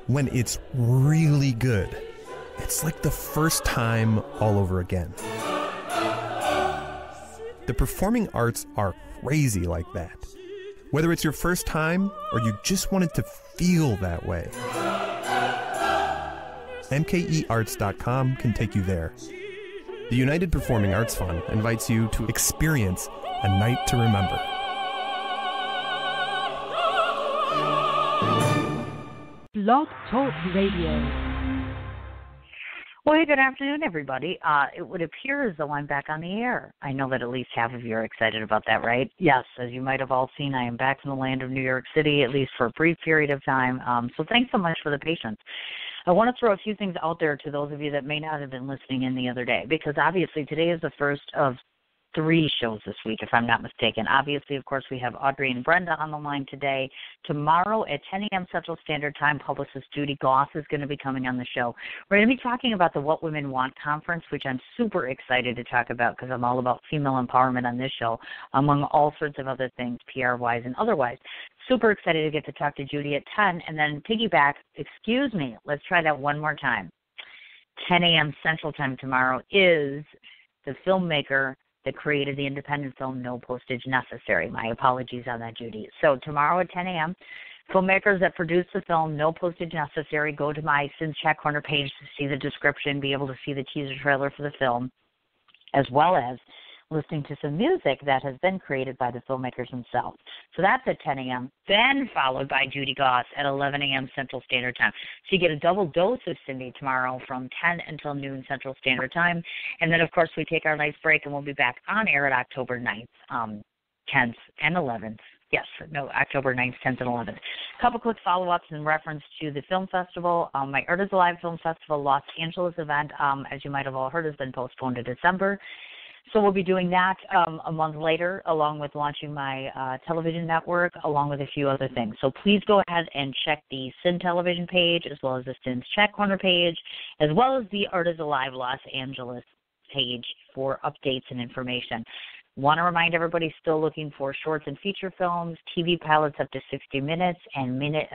When it's really good, it's like the first time all over again. The performing arts are crazy like that. Whether it's your first time or you just wanted to feel that way, mkearts.com can take you there. The United Performing Arts Fund invites you to experience a night to remember. Blog Talk Radio. Well, hey, good afternoon, everybody. It would appear as though I'm back on the air. I know that at least half of you are excited about that, right? Yes, as you might have all seen, I am back in the land of New York City, at least for a brief period of time. So thanks so much for the patience. I want to throw a few things out there to those of you that may not have been listening in the other day, because obviously today is the first of 3 shows this week, if I'm not mistaken. Obviously, of course, we have Audrey and Brenda on the line today. Tomorrow at 10 a.m. Central Standard Time, publicist Judy Goss is going to be coming on the show. We're going to be talking about the What Women Want conference, which I'm super excited to talk about because I'm all about female empowerment on this show, among all sorts of other things, PR-wise and otherwise. Super excited to get to talk to Judy at 10, and then piggyback, let's try that one more time. 10 a.m. Central Time tomorrow is the filmmaker that created the independent film No Postage Necessary. My apologies on that, Judy. So tomorrow at 10 a.m., filmmakers that produced the film No Postage Necessary, go to my Sin's Chat Corner page to see the description, be able to see the teaser trailer for the film, as well as listening to some music that has been created by the filmmakers themselves. So that's at 10 a.m., then followed by Judy Goss at 11 a.m. Central Standard Time. So you get a double dose of Cindy tomorrow from 10 until noon Central Standard Time. And then, of course, we take our nice break, and we'll be back on air at October 9th, 10th, and 11th. October 9th, 10th, and 11th. A couple quick follow-ups in reference to the film festival. My Art is Alive Film Festival Los Angeles event, as you might have all heard, has been postponed to December. So we'll be doing that a month later, along with launching my television network, along with a few other things. So please go ahead and check the Sin Television page, as well as the Sin's Chat Corner page, as well as the Art is Alive Los Angeles page for updates and information. Want to remind everybody, still looking for shorts and feature films, TV pilots up to 60 minutes, and music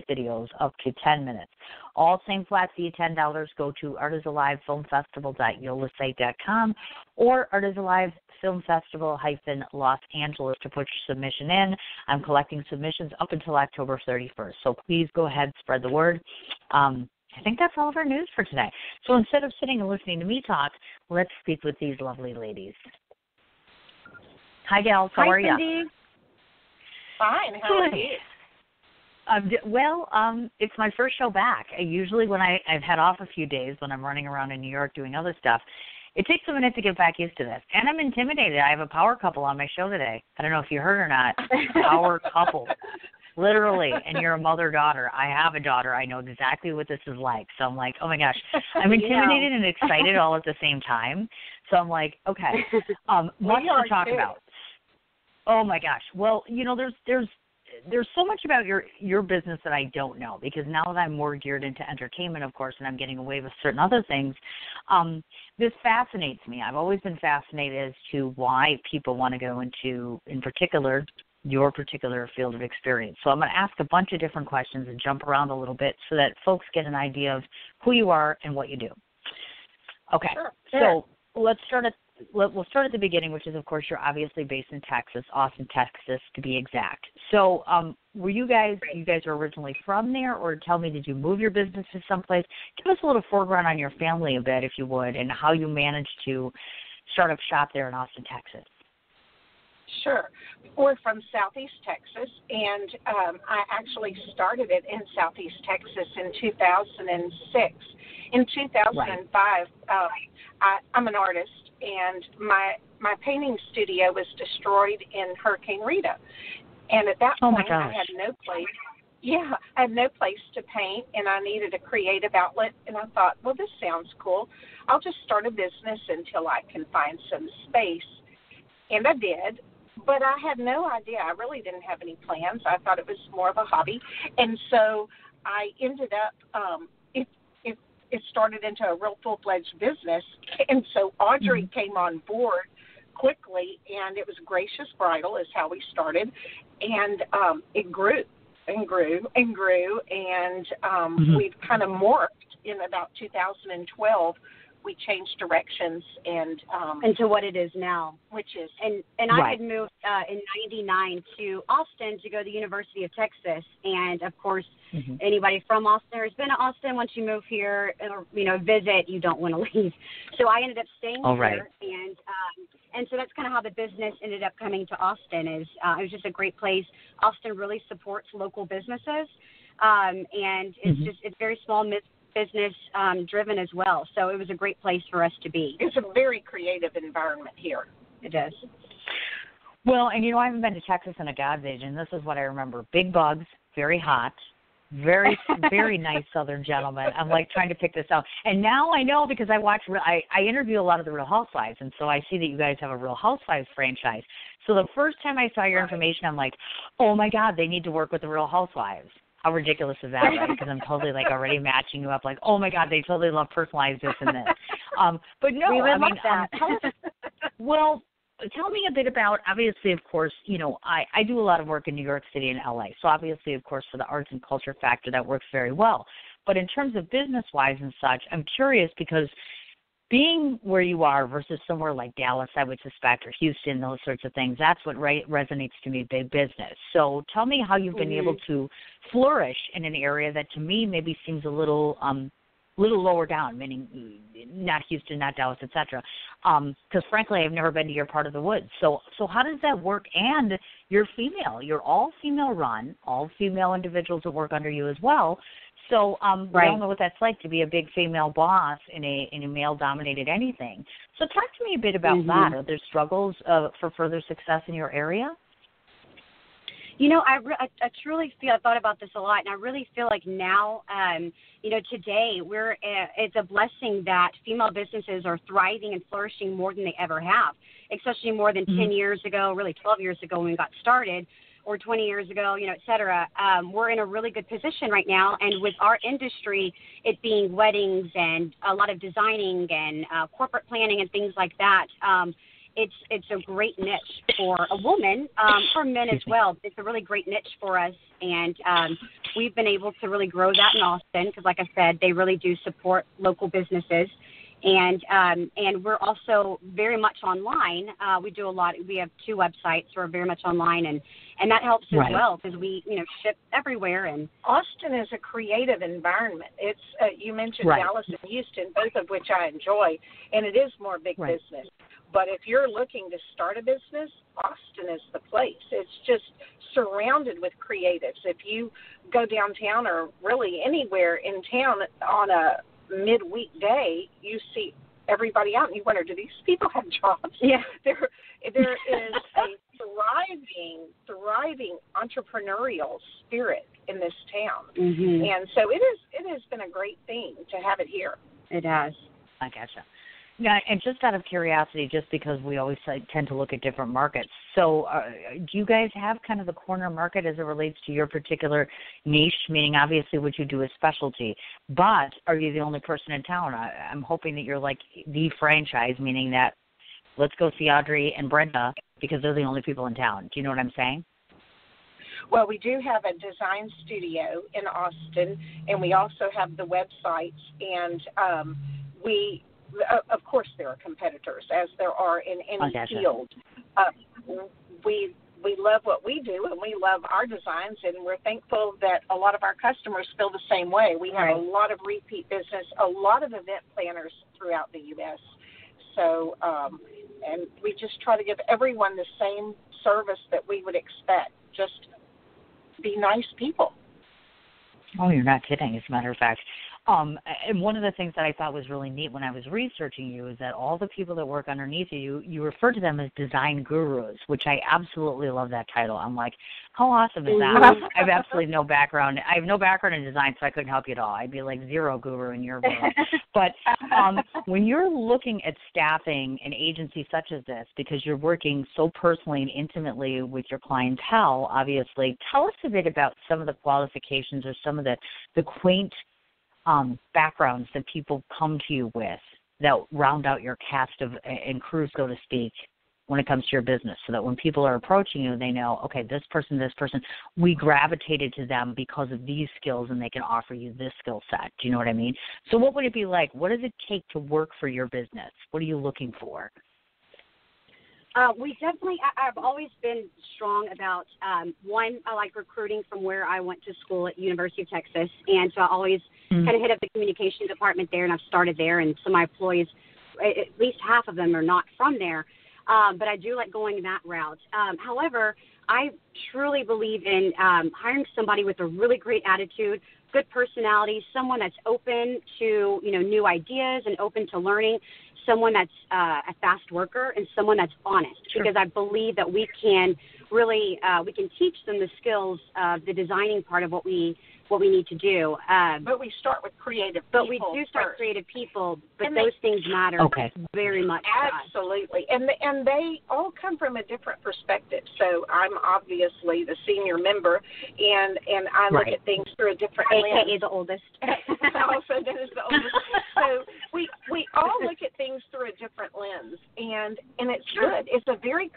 videos up to 10 minutes. All same flat fee, $10. Go to artisalivefilmfestival.yolasite.com or artisalivefilmfestival-Los Angeles to put your submission in. I'm collecting submissions up until October 31st, so please go ahead and spread the word. I think that's all of our news for today. So instead of sitting and listening to me talk, let's speak with these lovely ladies. Hi, gals. How are you? Hi, Cindy. Fine. How are you? It's my first show back. Usually when I've had off a few days when I'm running around in New York doing other stuff, it takes a minute to get back used to this. And I'm intimidated. I have a power couple on my show today. I don't know if you heard or not. Power couple. Literally. And you're a mother-daughter. I have a daughter. I know exactly what this is like. So I'm like, oh, my gosh. I'm intimidated and excited all at the same time. So I'm like, okay, much to talk about. Oh, my gosh. Well, there's so much about your business that I don't know, because now that I'm more geared into entertainment, of course, and I'm getting away with certain other things, this fascinates me. I've always been fascinated as to why people want to go into, in particular, your particular field of experience. So I'm going to ask a bunch of different questions and jump around a little bit so that folks get an idea of who you are and what you do. Okay, So we'll start at the beginning, which is, of course, you're obviously based in Texas, Austin, Texas, to be exact. So were you guys are originally from there, or tell me, did you move your business to someplace? Give us a little foreground on your family a bit, if you would, and how you managed to start up shop there in Austin, Texas. Sure. We're from Southeast Texas, and I actually started it in Southeast Texas in 2006. In 2005, I'm an artist, and my painting studio was destroyed in Hurricane Rita. And at that point, I had no place. Yeah, I had no place to paint, and I needed a creative outlet. And I thought, well, this sounds cool. I'll just start a business until I can find some space. And I did. But I had no idea. I really didn't have any plans. I thought it was more of a hobby. And so I ended up, it started into a real full-fledged business. And so Audrey came on board quickly, and it was Gracious Bridal is how we started. And it grew. and we've kind of morphed. In about 2012, we changed directions and into what it is now, which is and I had moved in '99 to Austin to go to the University of Texas, and of course, anybody from Austin or has been to Austin, once you move here or visit, you don't want to leave. So I ended up staying here, and so that's kind of how the business ended up coming to Austin. Is it was just a great place. Austin really supports local businesses, and it's very small business driven as well. So it was a great place for us to be. It's a very creative environment here. It is. Well, and I haven't been to Texas in a God's age, and this is what I remember. Big bugs, very hot, very, very nice Southern gentleman. I'm like trying to pick this out. And now I know because I interview a lot of the Real Housewives, and so I see that you guys have a Real Housewives franchise. So the first time I saw your information, I'm like, oh my God, they need to work with the Real Housewives. How ridiculous is that, right? Because I'm totally already matching you up like, oh my God, they totally love personalized this and this. But no, well, tell me a bit about, obviously, of course, I do a lot of work in New York City and LA. So obviously, of course, for the arts and culture factor, that works very well. But in terms of business-wise and such, I'm curious because being where you are versus somewhere like Dallas, I would suspect, or Houston, those sorts of things, that's what resonates to me, big business. So tell me how you've been able to flourish in an area that to me maybe seems a little lower down, meaning not Houston, not Dallas, et cetera. Because frankly, I've never been to your part of the woods. So how does that work? And you're female. You're all female run, all female individuals that work under you as well. So we don't know what that's like to be a big female boss in a male-dominated anything. So talk to me a bit about that. Are there struggles for further success in your area? I truly feel, I thought about this a lot, and I really feel like now, today it's a blessing that female businesses are thriving and flourishing more than they ever have, especially more than 10 years ago, really 12 years ago when we got started, or 20 years ago, et cetera. We're in a really good position right now, and with our industry, it being weddings and a lot of designing and corporate planning and things like that, it's a great niche for a woman, for men as well. It's a really great niche for us, and we've been able to really grow that in Austin because, like I said, they really do support local businesses. And we're also very much online. We do a lot. We have 2 websites. We're very much online, and that helps as well because we ship everywhere. And Austin is a creative environment. It's you mentioned Dallas and Houston, both of which I enjoy, and it is more big business. But if you're looking to start a business, Austin is the place. It's just surrounded with creatives. If you go downtown or really anywhere in town on a midweek day, you see everybody out and you wonder, do these people have jobs? Yeah. There is a thriving entrepreneurial spirit in this town. And so it has been a great thing to have it here. It has. I gotcha. Yeah, and just out of curiosity, just because we always tend to look at different markets, so do you guys have kind of the corner market as it relates to your particular niche, meaning obviously what you do is specialty, but are you the only person in town? I'm hoping that you're like the franchise, meaning that let's go see Audrey and Brenda because they're the only people in town. Do you know what I'm saying? Well, we do have a design studio in Austin, and we also have the websites, and of course, there are competitors, as there are in any field. We love what we do, and we love our designs, and we're thankful that a lot of our customers feel the same way. We have a lot of repeat business, a lot of event planners throughout the U.S. So, and we just try to give everyone the same service that we would expect. Just be nice people. Oh, you're not kidding, as a matter of fact. And one of the things that I thought was really neat when I was researching you is that all the people that work underneath you refer to them as design gurus, which I absolutely love that title. I'm like, how awesome is that? I have absolutely no background. I have no background in design, so I couldn't help you at all. I'd be like zero guru in your book. But when you're looking at staffing an agency such as this, because you're working so personally and intimately with your clientele, obviously, tell us a bit about some of the qualifications or some of the quaint backgrounds that people come to you with that round out your cast of and crew, so to speak. when it comes to your business, so that when people are approaching you, they know, okay, this person, we gravitated to them because of these skills, and they can offer you this skill set. Do you know what I mean? So what would it be like? What does it take to work for your business? What are you looking for? We definitely, I've always been strong about, one, I like recruiting from where I went to school at University of Texas, and so I always kind of hit up the communication department there, and I've started there, and so my employees, at least half of them are not from there, but I do like going that route. However, I truly believe in hiring somebody with a really great attitude, good personality, someone that's open to, new ideas and open to learning, someone that's a fast worker, and someone that's honest. Sure. Because I believe that we can really we can teach them the skills of the designing part of what we need to do. But we start with creative people. But we do start creative people, but those things matter very much. Absolutely. And they all come from a different perspective. So I'm obviously the senior member, and I look at things through a different lens. AKA the oldest. Also known as the oldest. So we all look at things through a different lens, and it's good. It's a very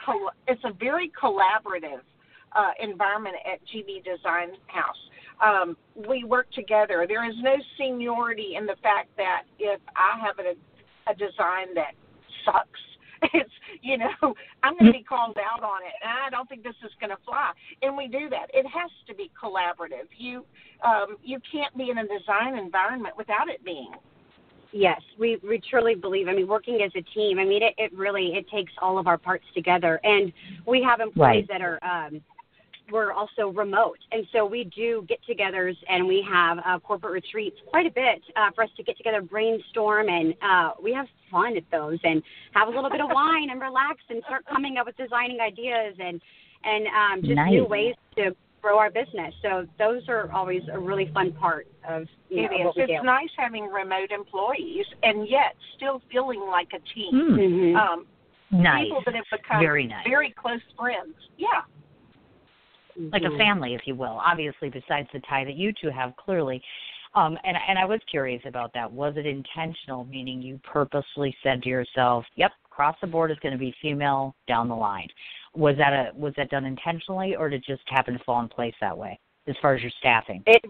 collaborative environment at GB Design House. We work together. There is no seniority in the fact that if I have a design that sucks, it's, I'm going to be called out on it, and I don't think this is going to fly. And we do that. It has to be collaborative. You can't be in a design environment without it being. Yes, we truly believe. Working as a team, it really takes all of our parts together. And we have employees that are we're also remote. And so we do get-togethers, and we have corporate retreats quite a bit for us to get together, brainstorm, and we have fun at those and have a little bit of wine and relax and start coming up with designing ideas and just new ways to grow our business. So those are always a really fun part of what we do. It's nice having remote employees and yet still feeling like a team. Mm-hmm. Nice. People that have become very close friends. Yeah. Like a family, if you will, obviously, besides the tie that you two have, clearly. And I was curious about that. Was it intentional, meaning you purposely said to yourself, yep, across the board is going to be female down the line? Was that done intentionally, or did it just happen to fall in place that way as far as your staffing? It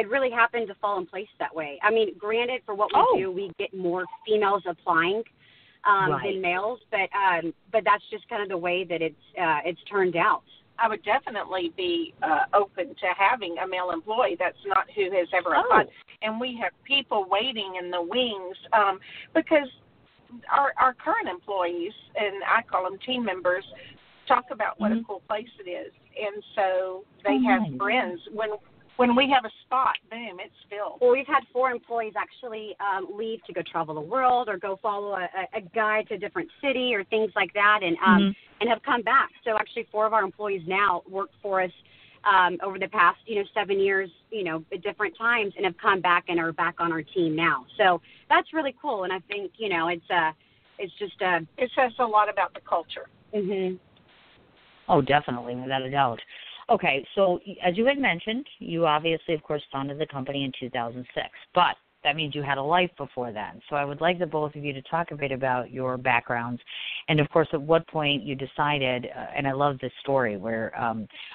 really happened to fall in place that way. Granted, for what we do, we get more females applying than males, but that's just kind of the way that it's turned out. I would definitely be open to having a male employee. That's not who has ever applied. And we have people waiting in the wings because our current employees, and I call them team members, talk about what a cool place it is. And so they have friends. When we have a spot, boom, it's filled. Well, we've had 4 employees actually leave to go travel the world or go follow a guide to a different city or things like that, and have come back. So actually 4 of our employees now work for us over the past 7 years, at different times, and have come back and are back on our team now. So that's really cool, and I think it says a lot about the culture. Mm-hmm. Oh, definitely, without a doubt. Okay, so as you had mentioned, you obviously, of course, founded the company in 2006, but that means you had a life before then. So I would like the both of you to talk a bit about your backgrounds and, of course, at what point you decided, and I love this story where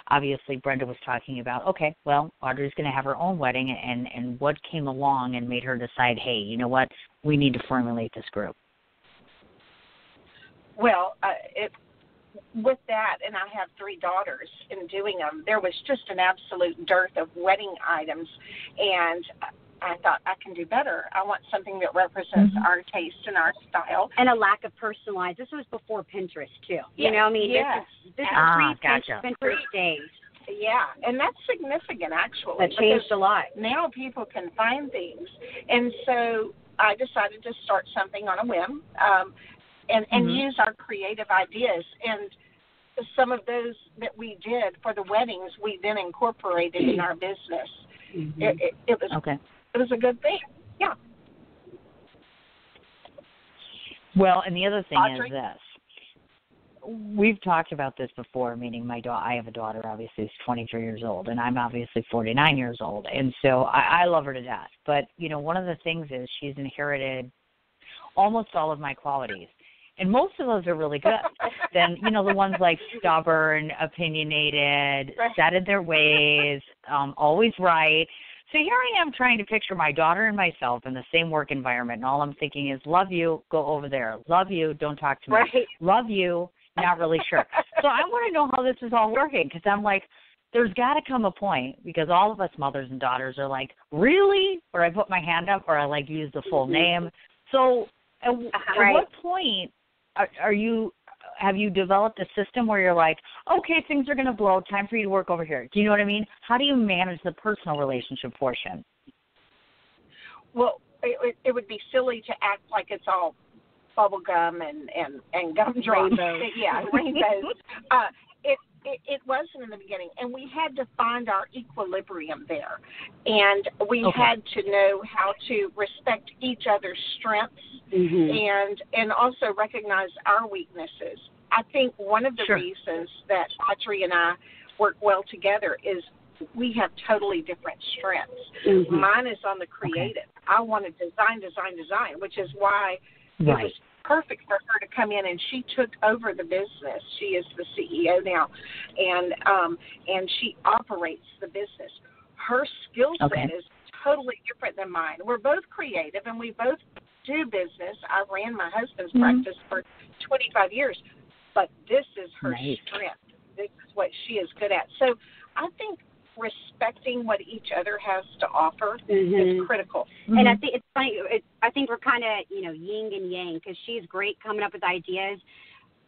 obviously Brenda was talking about, okay, well, Audrey's going to have her own wedding, and what came along and made her decide, hey, you know what, we need to formulate this group. Well, with that, and I have 3 daughters in doing them, there was just an absolute dearth of wedding items, and I thought I can do better. I want something that represents our taste and our style. And a lack of personalized. This was before Pinterest, too. This is pre-Pinterest days. Yeah, and that's significant, actually. That changed a lot. Now people can find things. And so I decided to start something on a whim. And use our creative ideas. And some of those that we did for the weddings, we then incorporated in our business. Mm-hmm. It was a good thing. Yeah. Well, and the other thing Audrey? is this. We've talked about this before, meaning I have a daughter, obviously, who's 23 years old, and I'm obviously 49 years old. And so I love her to death. But, one of the things is she's inherited almost all of my qualities. And most of those are really good. Then, the ones like stubborn, opinionated, set in their ways, always right. So here I am trying to picture my daughter and myself in the same work environment, and all I'm thinking is, love you, go over there. Love you, don't talk to me. Right. Love you, not really sure. So I want to know how this is all working, because I'm like, there's got to come a point, because all of us mothers and daughters are like, really? Or I put my hand up, or I like use the full name. So at what point have you developed a system where you're like, okay, things are going to blow, time for you to work over here? Do you know what I mean? How do you manage the personal relationship portion? Well, it would be silly to act like it's all bubble gum and gumdrops. Rainbows. Yeah, rainbows. It wasn't in the beginning, and we had to find our equilibrium there, and we had to know how to respect each other's strengths and also recognize our weaknesses. I think one of the reasons that Audrey and I work well together is we have totally different strengths. Mine is on the creative. I want to design, which is why it was perfect for her to come in, and she took over the business. She is the CEO now, and she operates the business. Her skill set is totally different than mine. We're both creative, and we both do business. I ran my husband's practice for 25 years, but this is her strength. This is what she is good at. So I think respecting what each other has to offer is critical. And I think it's funny. I think we're kind of, yin and yang, because she's great coming up with ideas,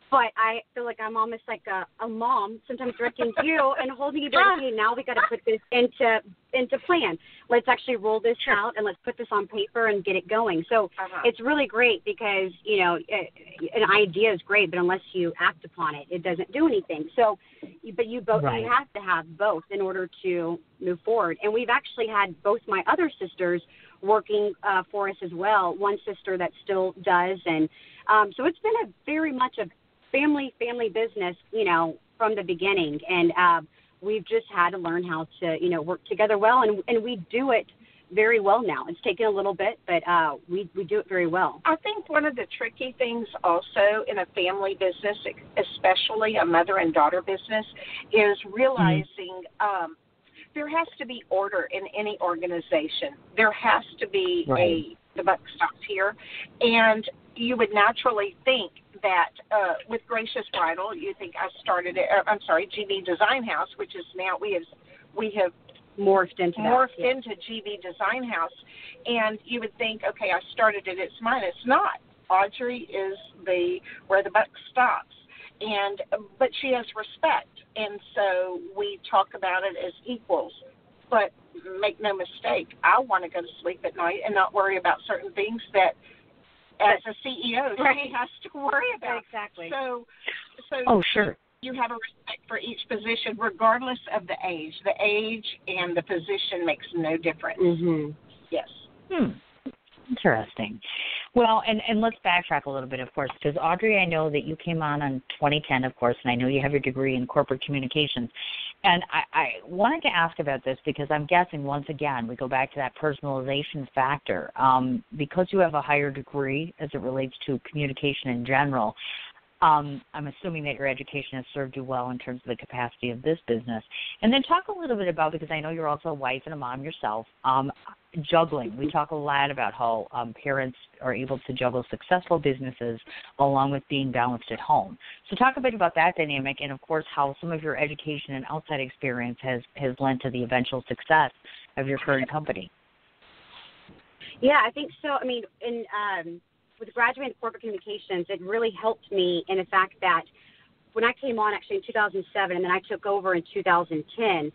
but I feel like I'm almost like a mom, sometimes directing you and holding you back. Okay, now we got to put this into plan. Let's actually roll this out, and let's put this on paper and get it going. So it's really great, because, an idea is great, but unless you act upon it, it doesn't do anything. So, but you both, you have to have both in order to move forward. And we've actually had both my other sisters working for us as well. One sister that still does, and so it's been a very much a family business, from the beginning, and we've just had to learn how to, work together well, and we do it very well now. It's taken a little bit, but we do it very well. I think one of the tricky things also in a family business, especially a mother and daughter business, is realizing there has to be order in any organization. There has to be the buck stops here, and you would naturally think that with Gracious Bridal, you think I started it. GB Design House, which is now we have morphed into GB Design House, and you would think, okay, I started it, it's mine. It's not. Audrey is where the buck stops, but she has respect, and so we talk about it as equals. But make no mistake, I want to go to sleep at night and not worry about certain things that, as a CEO, she has to worry about. Exactly. So you have a respect for each position, regardless of the age. The age and the position makes no difference. Yes. Interesting. Well, and let's backtrack a little bit, of course, because Audrey, I know that you came on 2010, of course, and I know you have your degree in corporate communications. And I wanted to ask about this because I'm guessing, once again, we go back to that personalization factor. Because you have a higher degree as it relates to communication in general, I'm assuming that your education has served you well in terms of the capacity of this business. And then talk a little bit about, because I know you're also a wife and a mom yourself, juggling. We talk a lot about how parents are able to juggle successful businesses along with being balanced at home. So talk a bit about that dynamic, and, of course, how some of your education and outside experience has lent to the eventual success of your current company. Yeah, I think so. I mean, with graduating corporate communications, it really helped me in the fact that when I came on actually in 2007, and then I took over in 2010,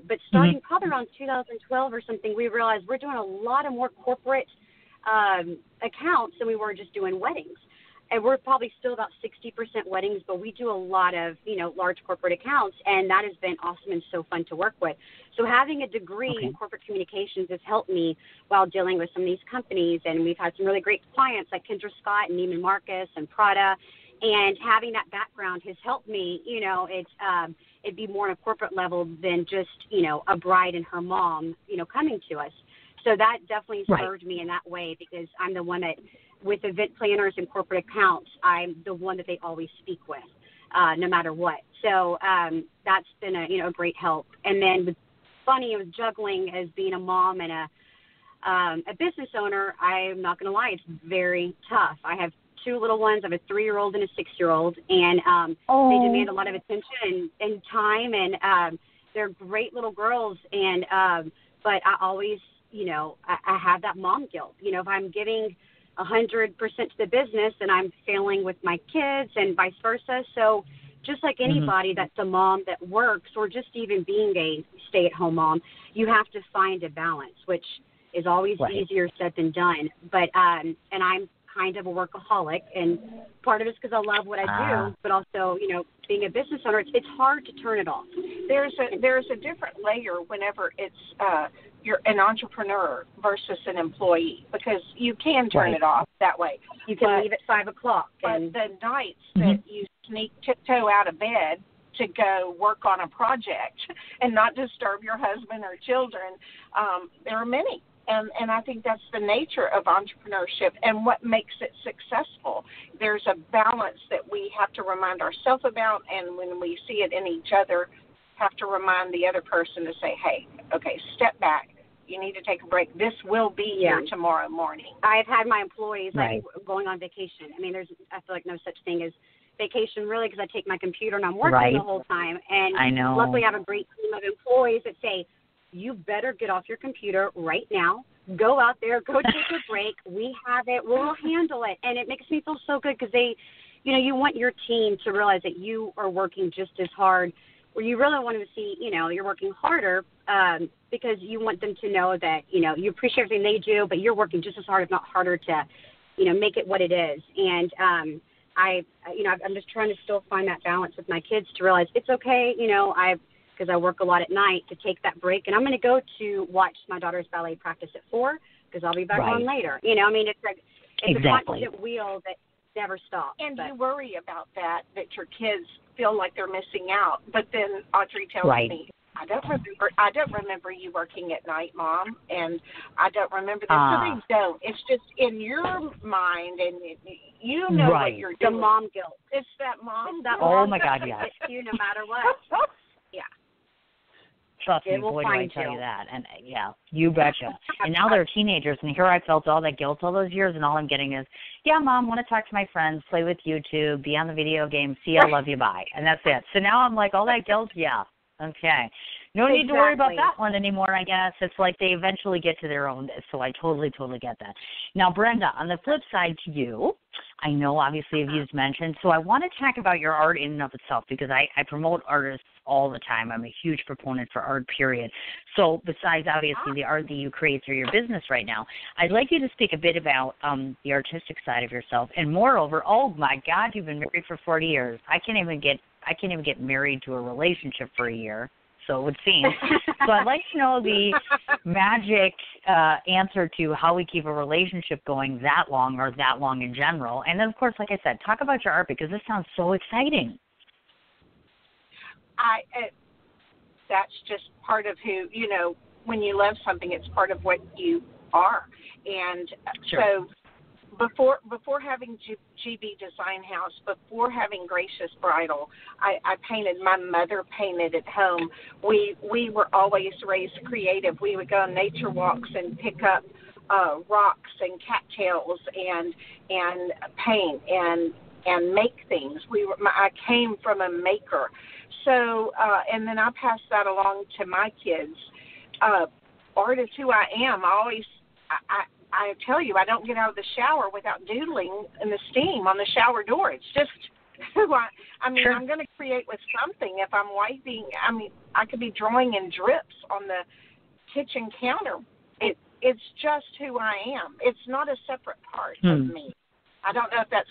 but starting probably around 2012 or something, we realized we're doing a lot of more corporate accounts than we were just doing weddings. And we're probably still about 60% weddings, but we do a lot of, large corporate accounts, and that has been awesome and so fun to work with. So having a degree in corporate communications has helped me while dealing with some of these companies, and we've had some really great clients like Kendra Scott and Neiman Marcus and Prada, and having that background has helped me, it'd be more on a corporate level than just, a bride and her mom, coming to us. So that definitely served me in that way, because I'm the one that with event planners and corporate accounts, I'm the one that they always speak with, no matter what. So that's been a great help. And then funny, with juggling as being a mom and a business owner, I'm not going to lie, it's very tough. I have 2 little ones. I have a 3-year-old and a 6-year-old, and they demand a lot of attention and time, and they're great little girls. And but I always, I have that mom guilt. If I'm giving 100% to the business and I'm failing with my kids and vice versa. So just like anybody that's a mom that works, or just even being a stay-at-home mom, you have to find a balance, which is always easier said than done. But and I'm kind of a workaholic, and part of it's because I love what I do, but also, being a business owner, it's hard to turn it off. There's a different layer whenever it's you're an entrepreneur versus an employee, because you can turn it off that way. You can leave at 5 o'clock. But the nights that you tiptoe out of bed to go work on a project and not disturb your husband or children, there are many. And I think that's the nature of entrepreneurship and what makes it successful. There's a balance that we have to remind ourselves about, and when we see it in each other, have to remind the other person to say, hey, okay, step back. You need to take a break. This will be here tomorrow morning. I've had my employees going on vacation. I mean, I feel like no such thing as vacation, really, because I take my computer and I'm working the whole time. And I know. Luckily I have a great team of employees that say, you better get off your computer right now. Go out there. Go take a break. We have it. We'll handle it. And it makes me feel so good because they, you want your team to realize that you are working just as hard, where you really want to see, you're working harder because you want them to know that, you appreciate everything they do, but you're working just as hard, if not harder, to, make it what it is. And I'm just trying to still find that balance with my kids to realize it's okay, because I work a lot at night, to take that break. And I'm going to go to watch my daughter's ballet practice at 4 because I'll be back on later. It's a constant wheel that never stops. And you worry about that your kids feel like they're missing out. But then Audrey tells me, I don't remember you working at night, Mom, and I don't remember this. So they don't. It's just in your mind, and you know what you're doing. The mom guilt. It's that mom. Oh my God, yes. It's you no matter what. Yeah. Trust me, boy, do I tell you that. And you betcha. And now they're teenagers, and here I felt all that guilt all those years, and all I'm getting is, Mom, want to talk to my friends, play with YouTube, be on the video game, see I love you, bye. And that's it. So now I'm like, all that guilt, okay. No need to worry about that one anymore, I guess. It's like they eventually get to their own, so I totally get that. Now, Brenda, on the flip side to you, I know obviously you've mentioned, so I want to talk about your art in and of itself, because I promote artists all the time. I'm a huge proponent for art, period. So besides obviously the art that you create through your business right now, I'd like you to speak a bit about the artistic side of yourself. And moreover, oh my God, you've been married for 40 years. I can't even get married to a relationship for a year. So it would seem. So I'd like to know the magic answer to how we keep a relationship going that long, or that long in general. And then, of course, like I said, talk about your art, because this sounds so exciting. That's just part of who, when you love something, it's part of what you are. And so before having GB Design House, before having Gracious Bridal, I painted. My mother painted at home. We were always raised creative. We would go on nature walks and pick up rocks and cattails and paint and make things. I came from a maker. So and then I passed that along to my kids. Art is who I am. I tell you, I don't get out of the shower without doodling in the steam on the shower door. It's just who I'm going to create with something. If I'm wiping, I could be drawing in drips on the kitchen counter. It's just who I am. It's not a separate part of me. I don't know if that's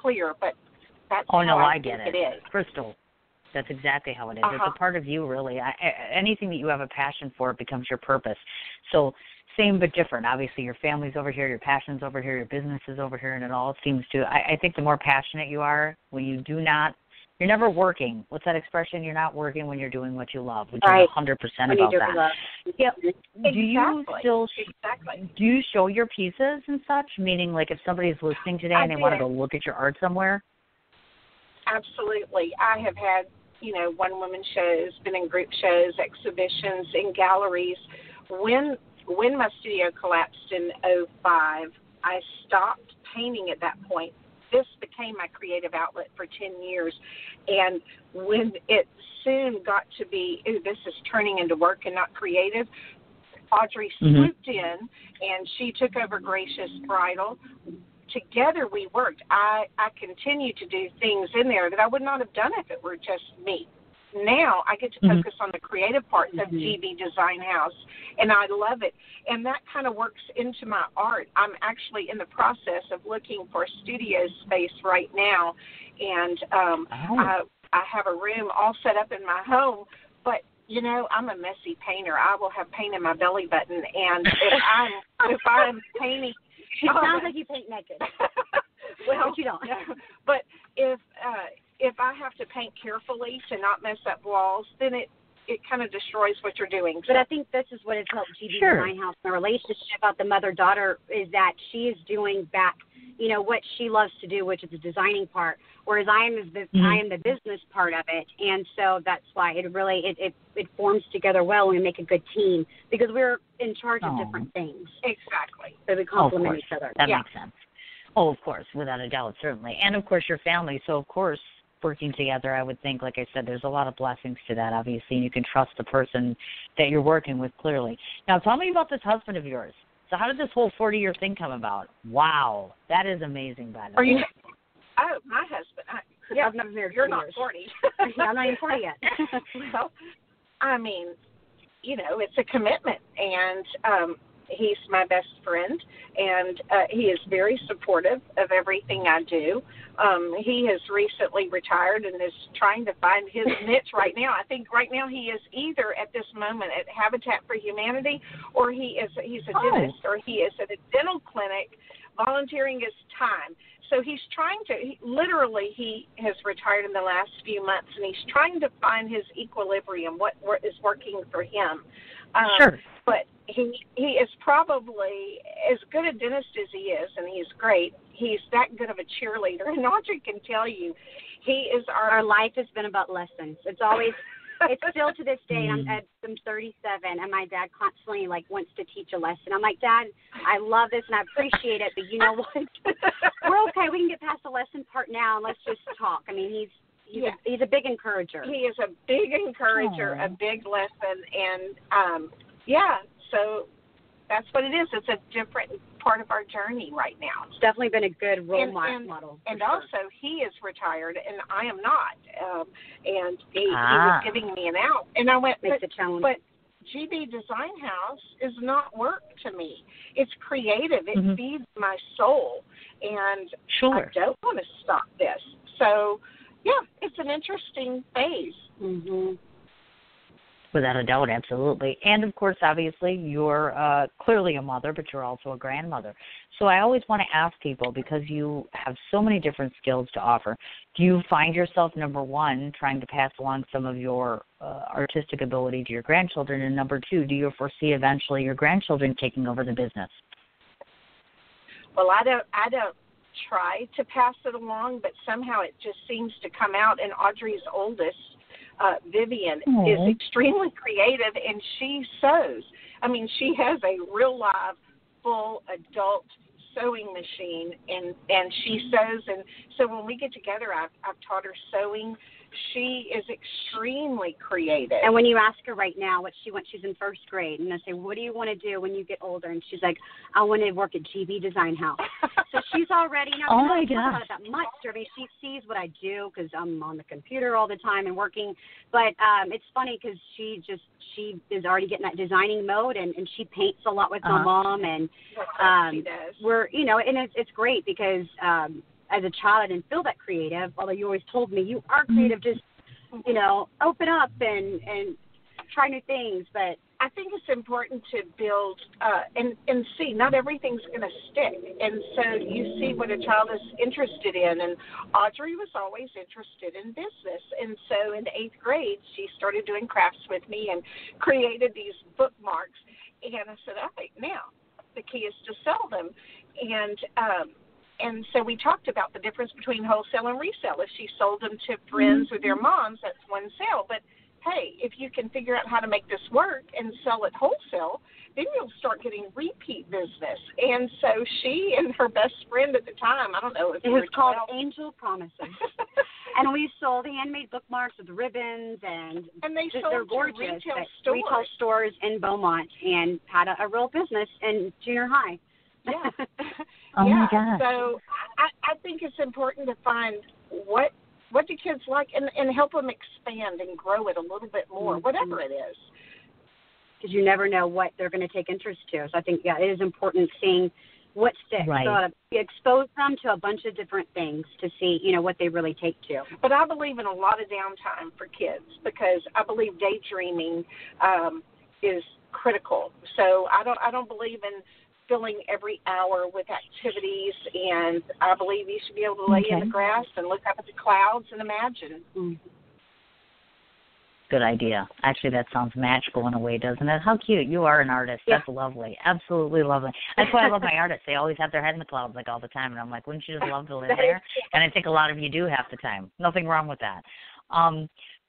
clear, but that's how I get it is. Crystal. That's exactly how it is. It's a part of you, really. Anything that you have a passion for, it becomes your purpose. So same but different. Obviously, your family's over here, your passion's over here, your business is over here, and it all seems to, I think the more passionate you are, when you do not You're never working. What's that expression? You're not working when you're doing what you love, which right. is 100% about that. Yep. Do you still do you show your pieces and such? Meaning, like, if somebody's listening today and they want to go look at your art somewhere? Absolutely. I have had, one-woman shows, been in group shows, exhibitions, in galleries. When my studio collapsed in 2005, I stopped painting at that point. This became my creative outlet for 10 years. And when it soon got to be, this is turning into work and not creative, Audrey swooped in, and she took over Gracious Bridal. Together we worked. I continue to do things in there that I would not have done if it were just me. Now I get to focus on the creative parts of GB Design House, and I love it. And that kind of works into my art. I'm actually in the process of looking for a studio space right now, and I have a room all set up in my home, but I'm a messy painter. I will have paint in my belly button, and if I'm painting, it sounds like you paint naked. Well, but you don't. But if I have to paint carefully to not mess up walls, then it kind of destroys what you're doing. But I think this is what has helped GB Design House in a relationship about the mother-daughter, is that she is doing back, what she loves to do, which is the designing part, whereas I am the business part of it. And so that's why it really it forms together well, and we make a good team because we're in charge of different things. Exactly. So we complement each other. That makes sense. Oh, of course, without a doubt, certainly. And, of course, your family. So, of course, working together, I would think, like I said, there's a lot of blessings to that, obviously, and you can trust the person that you're working with clearly. Now, tell me about this husband of yours. So how did this whole 40-year thing come about? Wow, that is amazing, Brenda. Are you? Oh, my husband. I've never married. You're not 40. I'm not even 40 yet. Well, I mean, it's a commitment, and he's my best friend, and he is very supportive of everything I do. He has recently retired and is trying to find his niche right now. I think right now he is either at this moment at Habitat for Humanity, or he's a dentist, or he is at a dental clinic volunteering his time. So he's trying to, he has retired in the last few months, and he's trying to find his equilibrium, what is working for him. But he is probably as good a dentist as he is, and he's great. He's that good of a cheerleader. And Audrey can tell you, he is our life has been about lessons. It's always, it's still to this day. I'm 37, and my dad constantly wants to teach a lesson. I'm like, Dad, I love this and I appreciate it, but you know what? We're okay. We can get past the lesson part now, and let's just talk. I mean, he's a big encourager. He is a big encourager, a big lesson, and so that's what it is. It's a different part of our journey right now. It's definitely been a good role model. And also, he is retired, and I am not. And he was giving me an out, and I went, but GB Design House is not work to me. It's creative. It feeds my soul, and I don't want to stop this. So, it's an interesting phase. Without a doubt, absolutely. And, of course, obviously, you're clearly a mother, but you're also a grandmother. So I always want to ask people, because you have so many different skills to offer, do you find yourself, number one, trying to pass along some of your artistic ability to your grandchildren? And number two, do you foresee eventually your grandchildren taking over the business? Well, I don't try to pass it along, but somehow it just seems to come out. And Audrey's oldest, Vivian, is extremely creative, and she sews. I mean, she has a real live, full adult sewing machine, and she sews. And so when we get together, I've taught her sewing. She is extremely creative. And when you ask her right now what she wants, she's in first grade, and I say, what do you want to do when you get older? And she's like, I want to work at GB Design House. So she's already, oh my gosh, about that much. I mean, she sees what I do because I'm on the computer all the time and working. But it's funny because she is already getting that designing mode, and she paints a lot with my mom, and she does. We're, and it's great because as a child, I didn't feel that creative, although you always told me you are creative, just, open up and try new things. But I think it's important to build and see. Not everything's going to stick, and so you see what a child is interested in. And Audrey was always interested in business, and so in 8th grade she started doing crafts with me and created these bookmarks. And I said, all right, now the key is to sell them, and so we talked about the difference between wholesale and resale. If she sold them to friends or their moms, that's one sale, but hey, if you can figure out how to make this work and sell it wholesale, then you'll start getting repeat business. And so she and her best friend at the time, I don't know if it was called Angel Promises. And we sold handmade bookmarks with ribbons, and they sold they're gorgeous to retail stores in Beaumont, and had a real business in junior high. Yeah. Oh, yeah. my gosh. So I think it's important to find what do kids like and help them expand and grow it a little bit more, whatever it is. Because you never know what they're going to take interest to. So I think, it is important seeing what sticks. Right. So expose them to a bunch of different things to see, what they really take to. But I believe in a lot of downtime for kids, because I believe daydreaming is critical. So I don't believe in filling every hour with activities, and I believe you should be able to lay in the grass and look up at the clouds and imagine. Mm-hmm. Good idea. Actually, that sounds magical in a way, doesn't it? How cute. You are an artist. Yeah. That's lovely. Absolutely lovely. That's why I love my artists. They always have their head in the clouds all the time, and I'm like, wouldn't you just love to live there? And I think a lot of you do half the time. Nothing wrong with that.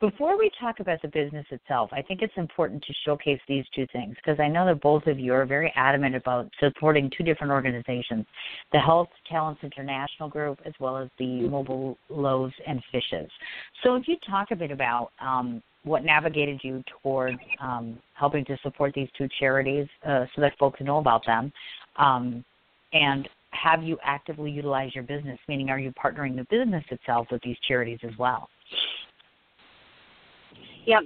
Before we talk about the business itself, I think it's important to showcase these two things, because I know that both of you are very adamant about supporting two different organizations, the Health Talents International Group as well as the Mobile Loaves and Fishes. So if you talk a bit about what navigated you toward helping to support these two charities so that folks know about them, and have you actively utilized your business, meaning are you partnering the business itself with these charities as well? Yeah,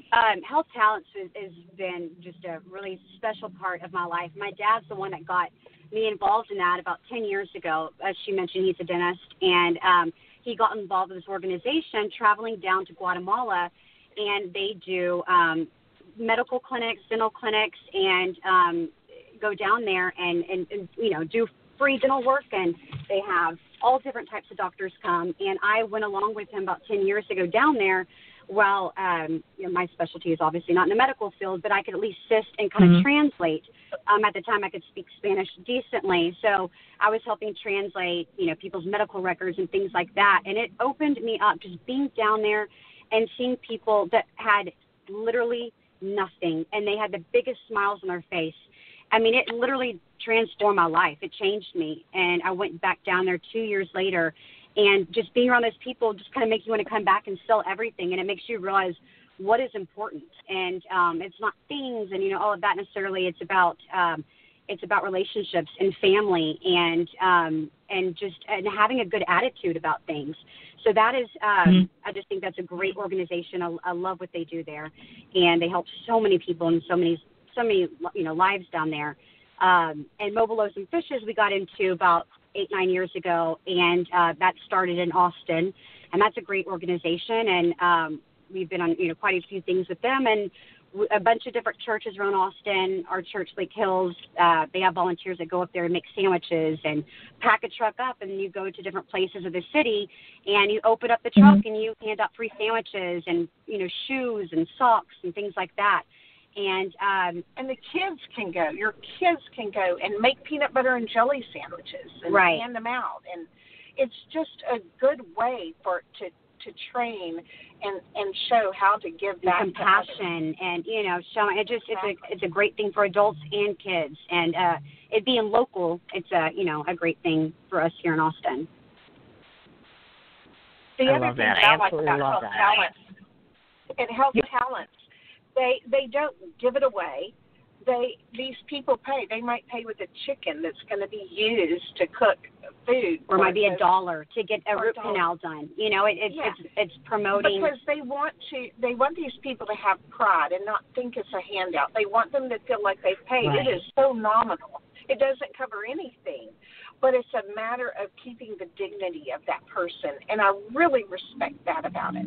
Health Talents has been just a really special part of my life. My dad's the one that got me involved in that about 10 years ago. As she mentioned, he's a dentist, and he got involved with this organization traveling down to Guatemala, and they do medical clinics, dental clinics, and go down there and do free dental work, and they have all different types of doctors come. And I went along with him about 10 years ago down there. Well, my specialty is obviously not in the medical field, but I could at least assist and kind of translate. At the time, I could speak Spanish decently, so I was helping translate, people's medical records and things like that. And it opened me up, just being down there and seeing people that had literally nothing, and they had the biggest smiles on their face. I mean, it literally transformed my life. It changed me, and I went back down there 2 years later. And just being around those people just kind of makes you want to come back and sell everything, and it makes you realize what is important. And it's not things and all of that necessarily. It's about relationships and family and having a good attitude about things. So that is I just think that's a great organization. I love what they do there, and they help so many people and so many lives down there. And Mobile Loaves and Fishes we got into about 8-9 years ago, and that started in Austin, and that's a great organization, and we've been on quite a few things with them, and a bunch of different churches around Austin. Our church, Lake Hills, they have volunteers that go up there and make sandwiches and pack a truck up, and you go to different places of the city, and you open up the truck and you hand out free sandwiches and shoes and socks and things like that. And the kids can go. Your kids can go and make peanut butter and jelly sandwiches and hand them out. And it's just a good way to train and show how to give back. Compassion and showing it's a great thing for adults and kids. And it being local, it's a great thing for us here in Austin. The other thing I absolutely love that. It helps talents. They don't give it away. These people pay. They might pay with a chicken that's going to be used to cook food, or might be $1 to get a root canal done. It's promoting, because they want these people to have pride and not think it's a handout. They want them to feel like they've paid. Right. It is so nominal. It doesn't cover anything, but it's a matter of keeping the dignity of that person, and I really respect that about it.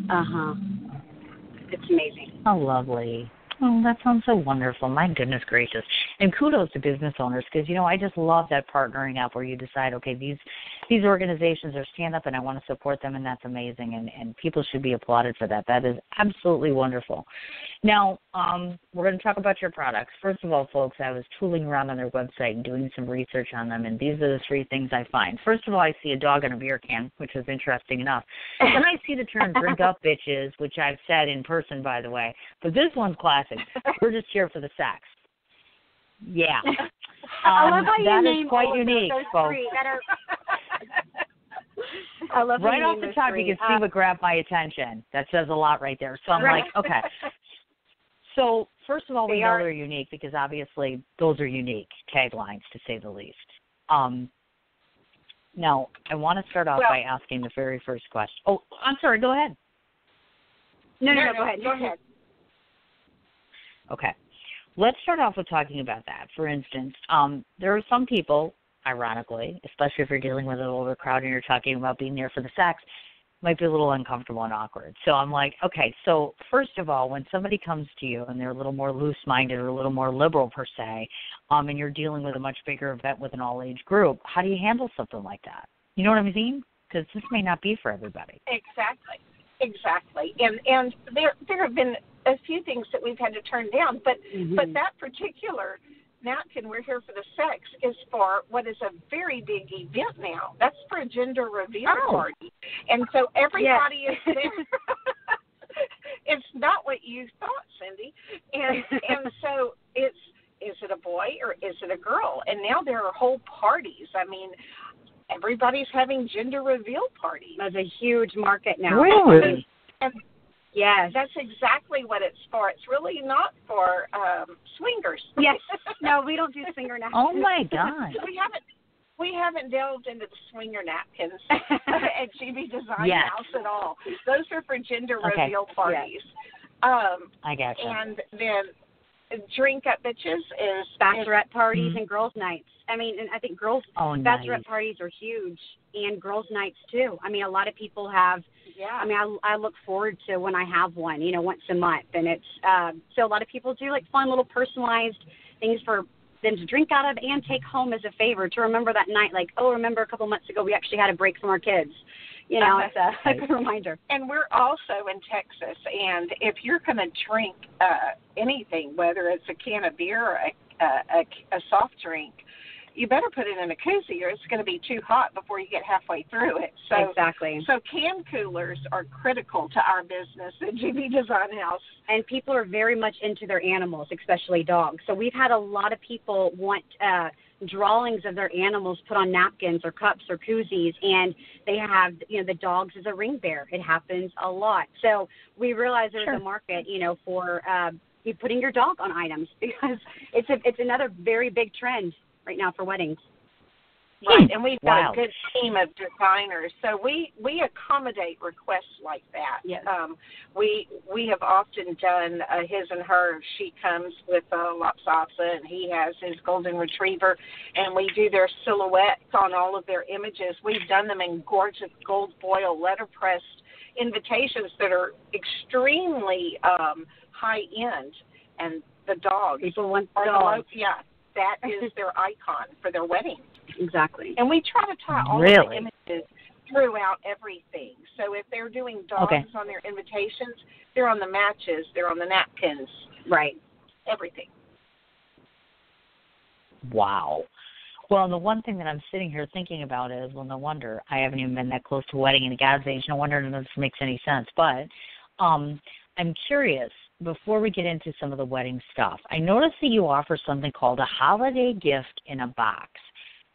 It's amazing. Oh, lovely. Oh, that sounds so wonderful. My goodness gracious. And kudos to business owners because, I just love that partnering up where you decide, okay, these organizations are stand up and I want to support them, and that's amazing. And people should be applauded for that. That is absolutely wonderful. Now, we're going to talk about your products. First of all, folks, I was tooling around on their website and doing some research on them, and these are the three things I find. First of all, I see a dog in a beer can, which is interesting enough. Then I see the term drink up bitches, which I've said in person, by the way. But this one's classic. We're just here for the sex. Yeah. I love how you that name is quite all unique, those folks. three that are I love right off the top, you can see what grabbed my attention. That says a lot right there. So I'm like, okay. So first of all, we know they're unique because obviously those are unique taglines, to say the least. Now, I want to start off by asking the very first question. Oh, I'm sorry. Go ahead. No, go ahead. Go ahead. Okay. Let's start off with talking about that. For instance, there are some people, ironically, especially if you're dealing with an older crowd and you're talking about being there for the sex, might be a little uncomfortable and awkward. So I'm like, okay, so first of all, when somebody comes to you and they're a little more loose-minded or a little more liberal per se, and you're dealing with a much bigger event with an all-age group, how do you handle something like that? You know what I mean? Because this may not be for everybody. Exactly. And there have been a few things that we've had to turn down, but that particular napkin, We're Here for the Sex, is for what is a very big event now. That's for a gender reveal party. And so everybody is there. It's not what you thought, Cindy. And so is it a boy or is it a girl? And now there are whole parties. I mean, everybody's having gender reveal parties. That's a huge market now. Really? And yes. That's exactly what it's for. It's really not for swingers. Yes. No, we don't do swinger napkins. Oh, my God. We haven't delved into the swinger napkins at GB Design House at all. Those are for gender reveal parties. Yes. I gotcha. And then drink up bitches is bachelorette parties and girls' nights. I mean, and I think bachelorette parties are huge, and girls' nights too. I mean, a lot of people have. Yeah. I mean, I look forward to when I have one, once a month, and it's so a lot of people do like fun little personalized things for them to drink out of and take home as a favor to remember that night. Like, remember a couple months ago we actually had a break from our kids. It's a good reminder. And we're also in Texas, and if you're going to drink anything, whether it's a can of beer or a soft drink, you better put it in a koozie or it's going to be too hot before you get halfway through it. So, exactly. So can coolers are critical to our business at GB Design House. And people are very much into their animals, especially dogs. So we've had a lot of people want drawings of their animals put on napkins or cups or koozies, and they have, the dogs as a ring bearer. It happens a lot. So we realize there's a market, for you putting your dog on items because it's another very big trend right now for weddings. Right, and we've got a good team of designers, so we accommodate requests like that. Yes. We have often done his and her. She comes with Lopsopsa, and he has his golden retriever, and we do their silhouettes on all of their images. We've done them in gorgeous gold foil letterpressed invitations that are extremely high-end, and the dogs. People want the dogs. That is their icon for their wedding. Exactly. And we try to tie all of the images throughout everything. So if they're doing dogs on their invitations, they're on the matches, they're on the napkins. Right. Everything. Wow. Well, the one thing that I'm sitting here thinking about is, well, no wonder I haven't even been that close to a wedding in God's age. No wonder none of this makes any sense. But I'm curious. Before we get into some of the wedding stuff, I noticed that you offer something called a holiday gift in a box.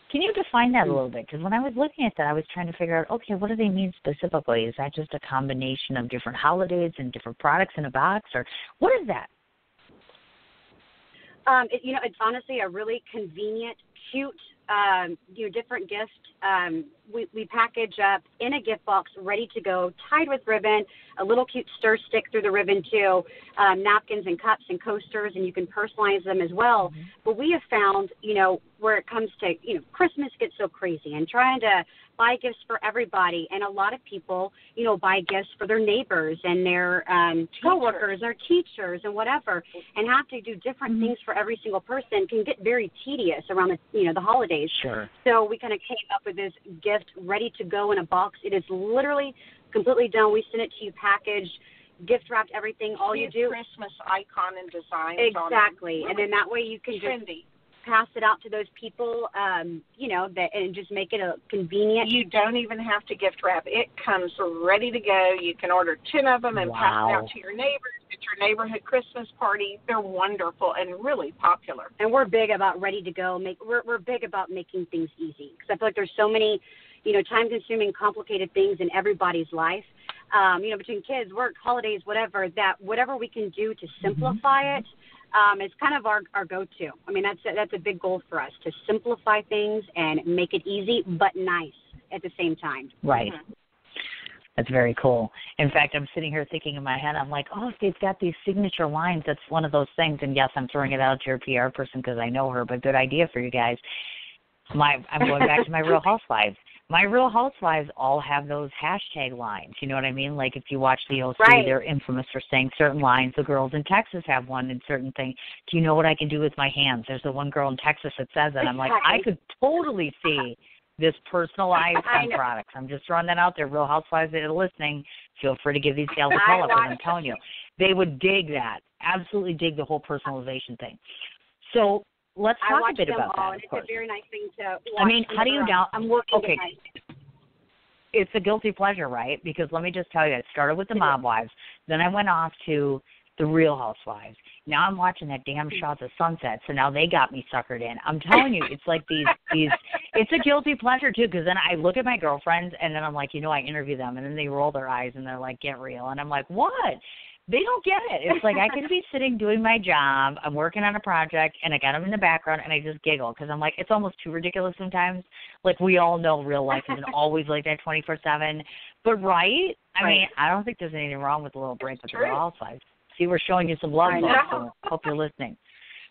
Can you define that a little bit? Because when I was looking at that, I was trying to figure out, okay, what do they mean specifically? Is that just a combination of different holidays and different products in a box, or what is that? It's honestly a really convenient cute, different gifts. We package up in a gift box, ready to go, tied with ribbon, a little cute stir stick through the ribbon too, napkins and cups and coasters, and you can personalize them as well. Mm-hmm. But we have found, where it comes to, Christmas gets so crazy and trying to buy gifts for everybody. And a lot of people, buy gifts for their neighbors and their coworkers or teachers and whatever, and have to do different things for every single person. Can get very tedious around the holidays. Sure. So we kind of came up with this gift ready to go in a box. It is literally completely done. We send it to you packaged, gift wrapped, everything. All you do. Christmas icon and design. Exactly. And then that way you can trendy. Just pass it out to those people, and just make it a convenient. You don't even have to gift wrap. It comes ready to go. You can order 10 of them and pass it out to your neighbors at your neighborhood Christmas party. They're wonderful and really popular. And we're big about ready to go. We're big about making things easy, because I feel like there's so many, time-consuming, complicated things in everybody's life. Between kids, work, holidays, whatever we can do to simplify it. It's kind of our go-to. I mean, that's a big goal for us, to simplify things and make it easy but nice at the same time. Right. Mm-hmm. That's very cool. In fact, I'm sitting here thinking in my head, I'm like, oh, they've got these signature lines. That's one of those things. And, yes, I'm throwing it out to your PR person because I know her, but good idea for you guys. I'm going back to my Real Housewives. My Real Housewives all have those hashtag lines. You know what I mean? Like if you watch the OC, right, they're infamous for saying certain lines. The girls in Texas have one in certain things. Do you know what I can do with my hands? There's the one girl in Texas that says that. I'm like, I could totally see this personalized on products. I'm just throwing that out there. Real Housewives that are listening, feel free to give these gals a call up, because I'm telling you, they would dig that. Absolutely dig the whole personalization thing. So let's talk a bit about that. It's a very nice thing to watch. I mean, how do you now? I'm working okay. It's a guilty pleasure, right? Because let me just tell you, I started with the Mob Wives, then I went off to the Real Housewives. Now I'm watching that damn show, The Sunset, so now they got me suckered in. I'm telling you, it's like these. It's a guilty pleasure too, because then I look at my girlfriends and then I'm like, I interview them, and then they roll their eyes and they're like, get real, and I'm like, what? They don't get it. It's like I could be sitting doing my job, I'm working on a project, and I got them in the background, and I just giggle because I'm like, it's almost too ridiculous sometimes. Like, we all know real life isn't always like that 24/7. But, right? I mean, I don't think there's anything wrong with a little break with the Real Housewives. See, we're showing you some love, so hope you're listening.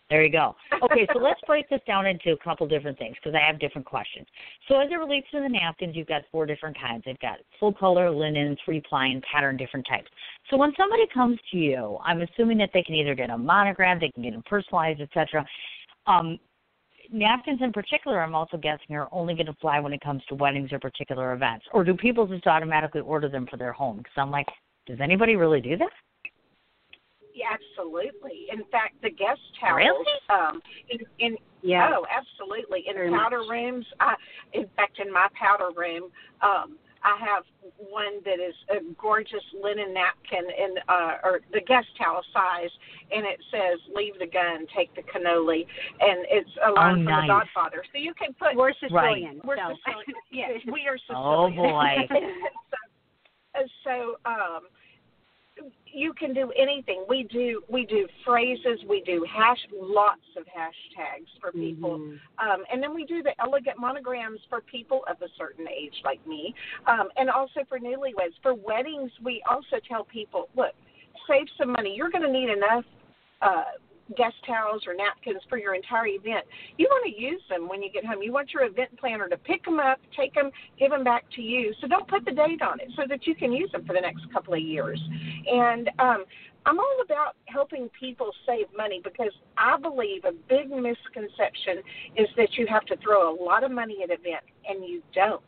There you go. Okay, so let's break this down into a couple different things because I have different questions. So as it relates to the napkins, you've got 4 different kinds. They've got full color, linen, 3-ply, and pattern, different types. So when somebody comes to you, I'm assuming that they can either get a monogram, they can get them personalized, etc. Napkins in particular, I'm also guessing, are only going to fly when it comes to weddings or particular events. Or do people just automatically order them for their home? Because I'm like, does anybody really do that? Yeah, absolutely. In fact, the guest towels. Really? Oh, absolutely. In powder rooms, in fact, in my powder room, I have one that is a gorgeous linen napkin or the guest towel size, and it says, "Leave the gun, take the cannoli," and it's a line from The Godfather. So you can put. We're Sicilian. Right. We're Sicilian. Yes, we are Sicilian. Oh boy. So you can do anything. We do phrases. We do lots of hashtags for people, and then we do the elegant monograms for people of a certain age like me, and also for newlyweds. For weddings, we also tell people, look, save some money. You're going to need enough guest towels or napkins for your entire event. You want to use them when you get home. You want your event planner to pick them up, take them, give them back to you. So don't put the date on it so that you can use them for the next couple of years. And I'm all about helping people save money because I believe a big misconception is that you have to throw a lot of money at an event, and you don't.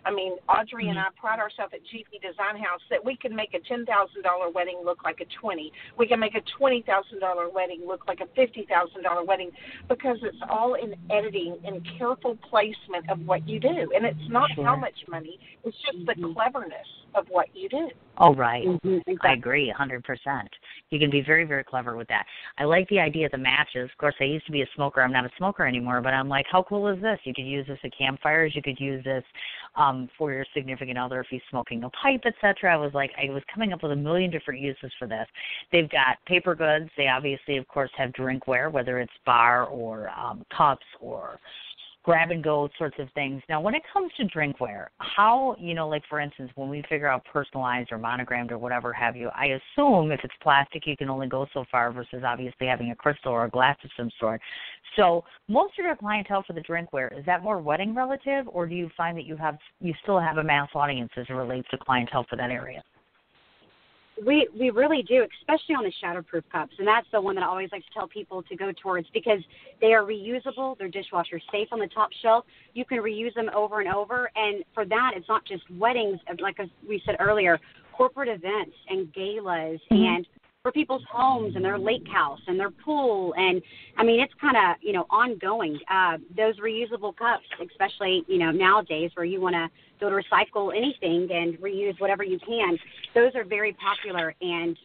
I mean, Audrey and I pride ourselves at GP Design House that we can make a $10,000 wedding look like a $20,000. We can make a $20,000 wedding look like a $50,000 wedding because it's all in editing and careful placement of what you do. And it's not how much money, it's just the cleverness of what you do. Oh, right. Exactly. I agree 100%. You can be very, very clever with that. I like the idea of the matches. Of course, I used to be a smoker. I'm not a smoker anymore, but I'm like, how cool is this? You could use this at campfires. You could use this for your significant other if he's smoking a pipe, etc. I was coming up with a million different uses for this. They've got paper goods. They obviously, of course, have drinkware, whether it's bar or cups or grab and go sorts of things. Now, when it comes to drinkware, how, like for instance, when we figure out personalized or monogrammed or whatever have you, I assume if it's plastic, you can only go so far versus obviously having a crystal or a glass of some sort. So most of your clientele for the drinkware, is that more wedding relative, or do you find that you still have a mass audience as it relates to clientele for that area? We really do, especially on the shatterproof cups, and that's the one that I always like to tell people to go towards because they are reusable, they're dishwasher safe on the top shelf. You can reuse them over and over, and for that, it's not just weddings, like we said earlier, corporate events and galas and for people's homes and their lake house and their pool, and I mean it's kind of ongoing. Those reusable cups, especially nowadays where you want to go to recycle anything and reuse whatever you can, those are very popular and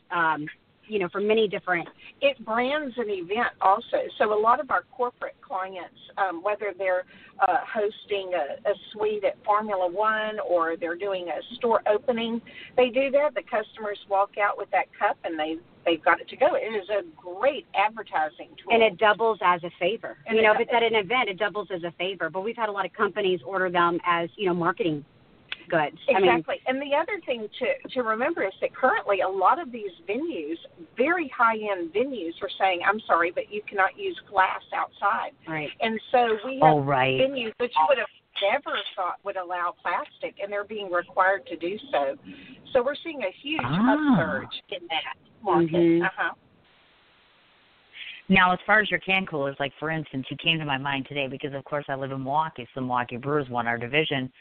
for many different. It brands an event also. So a lot of our corporate clients, whether they're hosting a suite at Formula One or they're doing a store opening, they do that. The customers walk out with that cup and they've got it to go. It is a great advertising tool. And it doubles as a favor. And if it's at an event, it doubles as a favor. But we've had a lot of companies order them as, marketing goods. Exactly. And the other thing to remember is that currently a lot of these venues, very high-end venues, are saying, I'm sorry, but you cannot use glass outside. Right. And so we have venues that you would have never thought would allow plastic, and they're being required to do so. So we're seeing a huge upsurge in that market. Mm-hmm. Now, as far as your can coolers, like for instance, you came to my mind today because, of course, I live in Milwaukee, so the Milwaukee Brewers won our division.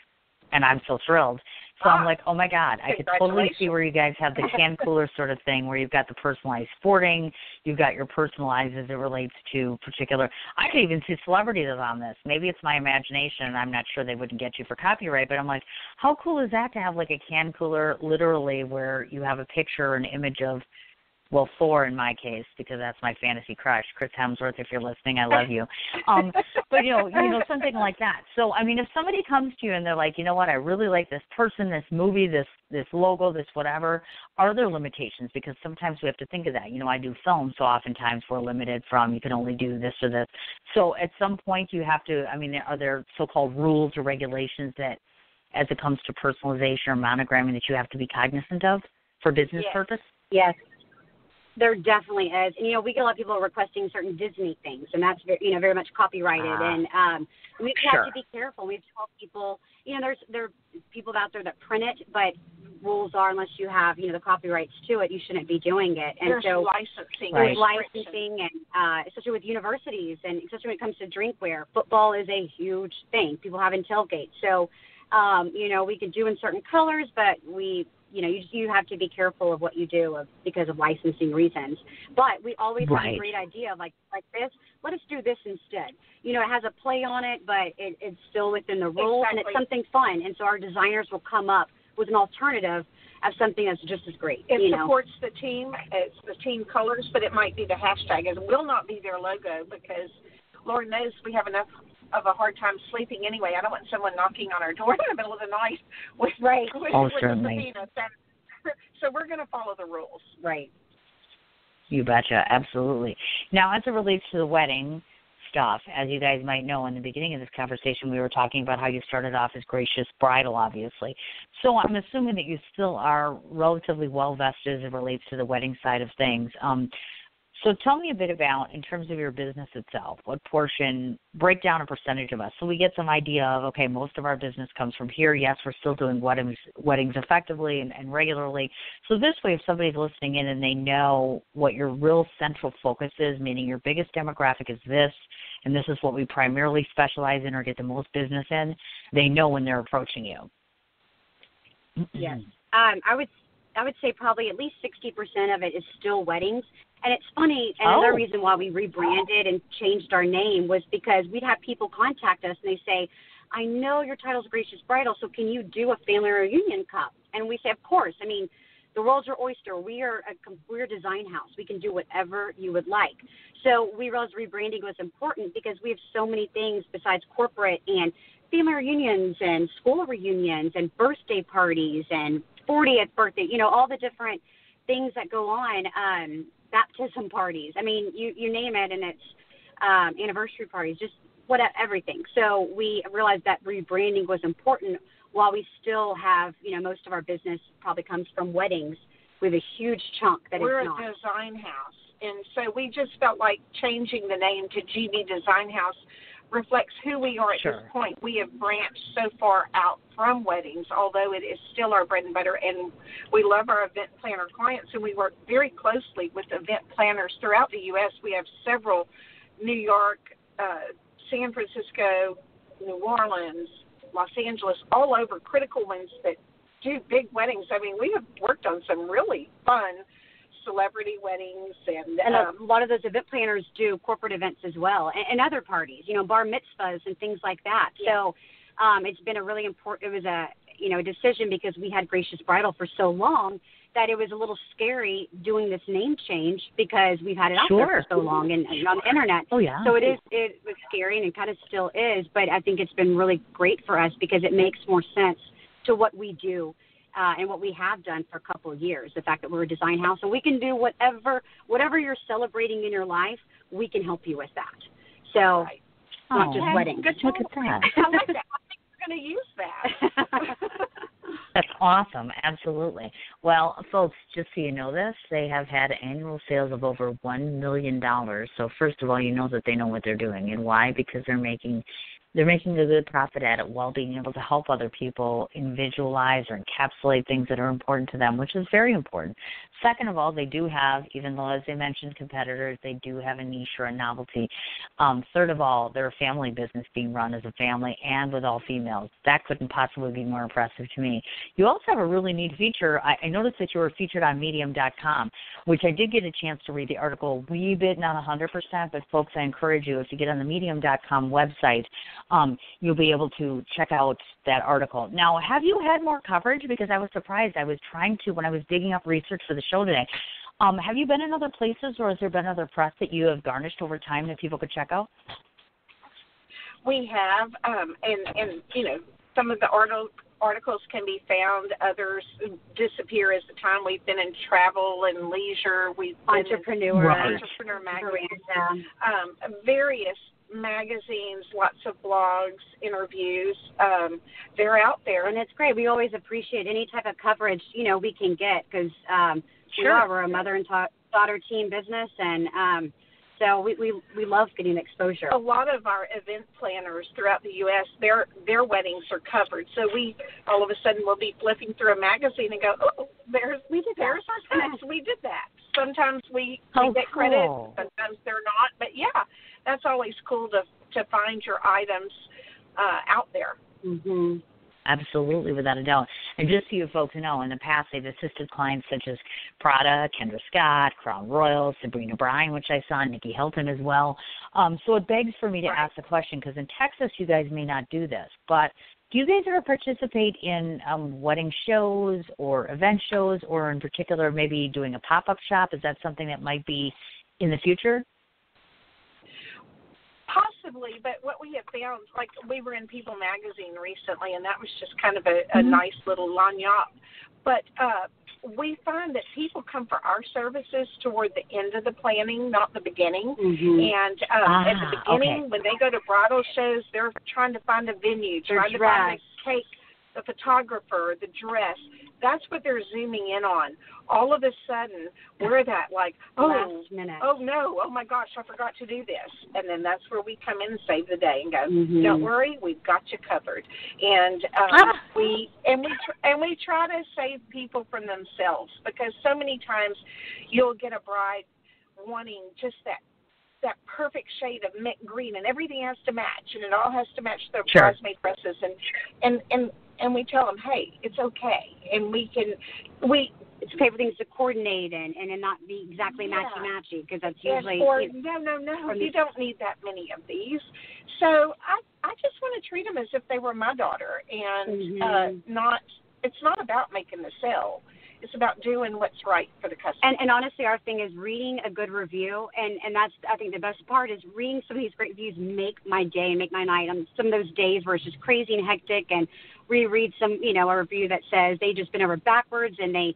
And I'm so thrilled. So I'm like, oh, my God, I could totally see where you guys have the can cooler sort of thing where you've got the personalized sporting, you've got your personalized as it relates to particular. I could even see celebrities on this. Maybe it's my imagination, and I'm not sure they wouldn't get you for copyright, but I'm like, how cool is that to have like a can cooler literally where you have a picture or an image of, well, Thor in my case, because that's my fantasy crush. Chris Hemsworth, if you're listening, I love you. But, something like that. So, I mean, if somebody comes to you and they're like, you know what, I really like this person, this movie, this logo, this whatever, are there limitations? Because sometimes we have to think of that. I do film, so oftentimes we're limited from you can only do this or this. So at some point you have to, are there so-called rules or regulations that as it comes to personalization or monogramming that you have to be cognizant of for business purpose? Yes. There definitely is. And, we get a lot of people requesting certain Disney things, and that's, very much copyrighted. And we have to be careful. We have to tell people, there are people out there that print it, but rules are unless you have, the copyrights to it, you shouldn't be doing it. And there's so licensing. There's licensing, and especially with universities, and especially when it comes to drinkware. Football is a huge thing. People have in tailgates. So, we could do in certain colors, but you have to be careful of what you do because of licensing reasons. But we always have a great idea of like this. Let us do this instead. It has a play on it, but it's still within the rules, and it's something fun. And so our designers will come up with an alternative of something that's just as great. It supports the team. It's the team colors, but it might be the hashtag. It will not be their logo because Lord knows we have enough of a hard time sleeping anyway. I don't want someone knocking on our door in the middle of the night with certainly. So we're going to follow the rules. Right. You betcha. Absolutely. Now, as it relates to the wedding stuff, as you guys might know, in the beginning of this conversation, we were talking about how you started off as Gracious Bridal, obviously. So I'm assuming that you still are relatively well-vested as it relates to the wedding side of things. So tell me a bit about, in terms of your business itself, what portion, break down a percentage of us so we get some idea of, okay, most of our business comes from here. Yes, we're still doing weddings effectively and regularly. So this way, if somebody's listening in and they know what your real central focus is, meaning your biggest demographic is this, and this is what we primarily specialize in or get the most business in, they know when they're approaching you. Yes. I would say probably at least 60% of it is still weddings. And it's funny, another reason why we rebranded and changed our name was because we'd have people contact us and they say, I know your title's Gracious Bridal, so can you do a family reunion cup? And we say, of course. The world's your oyster. We're a design house. We can do whatever you would like. So we realized rebranding was important because we have so many things besides corporate and family reunions and school reunions and birthday parties and 40th birthday, all the different things that go on, baptism parties. You name it, and it's anniversary parties, just everything. So we realized that rebranding was important while we still have, most of our business probably comes from weddings with a huge chunk that We're is not. We're a design house. And so we just felt like changing the name to GB Design House reflects who we are at this point. We have branched so far out from weddings, although it is still our bread and butter, and we love our event planner clients, and we work very closely with event planners throughout the U.S. We have several: New York, San Francisco, New Orleans, Los Angeles, all over, critical ones that do big weddings. I mean, we have worked on some really fun celebrity weddings, and a lot of those event planners do corporate events as well, and other parties, bar mitzvahs and things like that. Yeah. So it's been a really important, it was a decision because we had Gracious Bridal for so long that it was a little scary doing this name change because we've had it out there for so long and on the internet. Oh, yeah. So it was scary, and it kind of still is, but I think it's been really great for us because it makes more sense to what we do. And what we have done for a couple of years, the fact that we're a design house, and we can do whatever you're celebrating in your life, we can help you with that. So, not just weddings. Look at that. I like that. I think we're going to use that. That's awesome. Absolutely. Well, folks, just so you know this, they have had annual sales of over $1 million. So, first of all, you know that they know what they're doing. And why? Because they're making a good profit at it while being able to help other people individualize or encapsulate things that are important to them, which is very important. Second of all, they do have, even though, as they mentioned, competitors, they do have a niche or a novelty. Third of all, they're a family business being run as a family and with all females. That couldn't possibly be more impressive to me. You also have a really neat feature. I noticed that you were featured on Medium.com, which I did get a chance to read the article a wee bit, not 100%, but folks, I encourage you, if you get on the Medium.com website, you'll be able to check out that article. Now, have you had more coverage? Because I was surprised. I was trying to, when I was digging up research for the show today, have you been in other places, or has there been other press that you have garnished over time that people could check out? We have, and some of the articles can be found. Others disappear as the time. We've been in travel and leisure. We've been Entrepreneur magazine, various magazines, lots of blogs, interviews. They're out there. And it's great. We always appreciate any type of coverage, we can get because we're a mother and daughter team business, and so we love getting exposure. A lot of our event planners throughout the U.S., their weddings are covered. So we all of a sudden will be flipping through a magazine and go, oh, there's our friends. We did that. Sometimes we get credit, sometimes they're not. But yeah, that's always cool to find your items out there. Mm-hmm. Absolutely, without a doubt. And just so you folks know, in the past, they've assisted clients such as Prada, Kendra Scott, Crown Royal, Sabrina Bryan, which I saw, Nikki Hilton as well. So it begs for me to ask the question, because in Texas, you guys may not do this, but do you guys ever participate in wedding shows or event shows, or in particular maybe doing a pop-up shop? Is that something that might be in the future? Possibly, but what we have found, like we were in People magazine recently, and that was just kind of a nice little lagniappe. But we find that people come for our services toward the end of the planning, not the beginning. Mm-hmm. And at the beginning, when they go to bridal shows, they're trying to find a venue, trying to find a cake, the photographer, the dress. That's what they're zooming in on. All of a sudden, we're that like, last minute. Oh no, oh my gosh, I forgot to do this. And then that's where we come in and save the day and go, don't worry, we've got you covered. And we try to save people from themselves, because so many times you'll get a bride wanting just that perfect shade of mint green, and everything has to match, and it all has to match their bridesmaid dresses, and we tell them, hey, it's okay, and it's okay for things to coordinate and not be exactly matchy, because that's usually no, you don't need that many of these. So I just want to treat them as if they were my daughter, and it's not about making the sale. It's about doing what's right for the customer. And honestly, our thing is reading a good review, and that's, I think, the best part is reading some of these great reviews make my day and make my night. On some of those days where it's just crazy and hectic, and reread some, a review that says they just been over backwards, and they,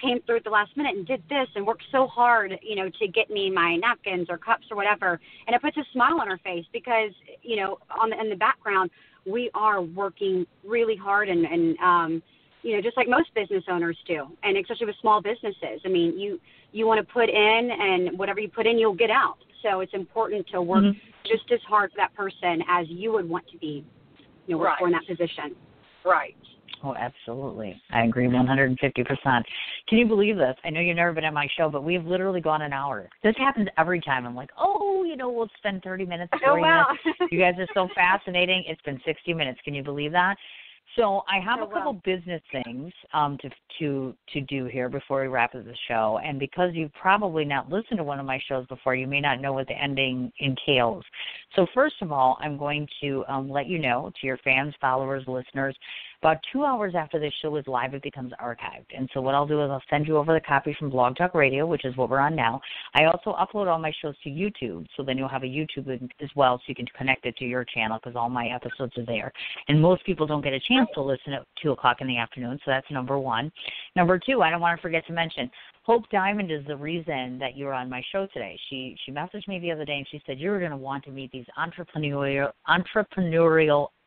came through at the last minute and did this and worked so hard, to get me my napkins or cups or whatever. And it puts a smile on her face because, in the background, we are working really hard and just like most business owners do, and especially with small businesses. I mean, you want to put in, and whatever you put in, you'll get out. So it's important to work just as hard for that person as you would want to be, work for in that position. Right. Oh, absolutely. I agree 150%. Can you believe this? I know you've never been on my show, but we've literally gone an hour. This happens every time. I'm like, we'll spend 30 minutes, 40 minutes. You guys are so fascinating. It's been 60 minutes. Can you believe that? So I have a couple business things to do here before we wrap up the show. And because you've probably not listened to one of my shows before, you may not know what the ending entails. So first of all, I'm going to let you know, to your fans, followers, listeners, about 2 hours after this show is live, it becomes archived. And so what I'll do is I'll send you over the copy from Blog Talk Radio, which is what we're on now. I also upload all my shows to YouTube, so then you'll have a YouTube link as well, so you can connect it to your channel because all my episodes are there. And most people don't get a chance to listen at 2 o'clock in the afternoon, so that's number one. Number two, I don't want to forget to mention, Hope Diamond is the reason that you're on my show today. She messaged me the other day, and she said, you're going to want to meet these entrepreneurial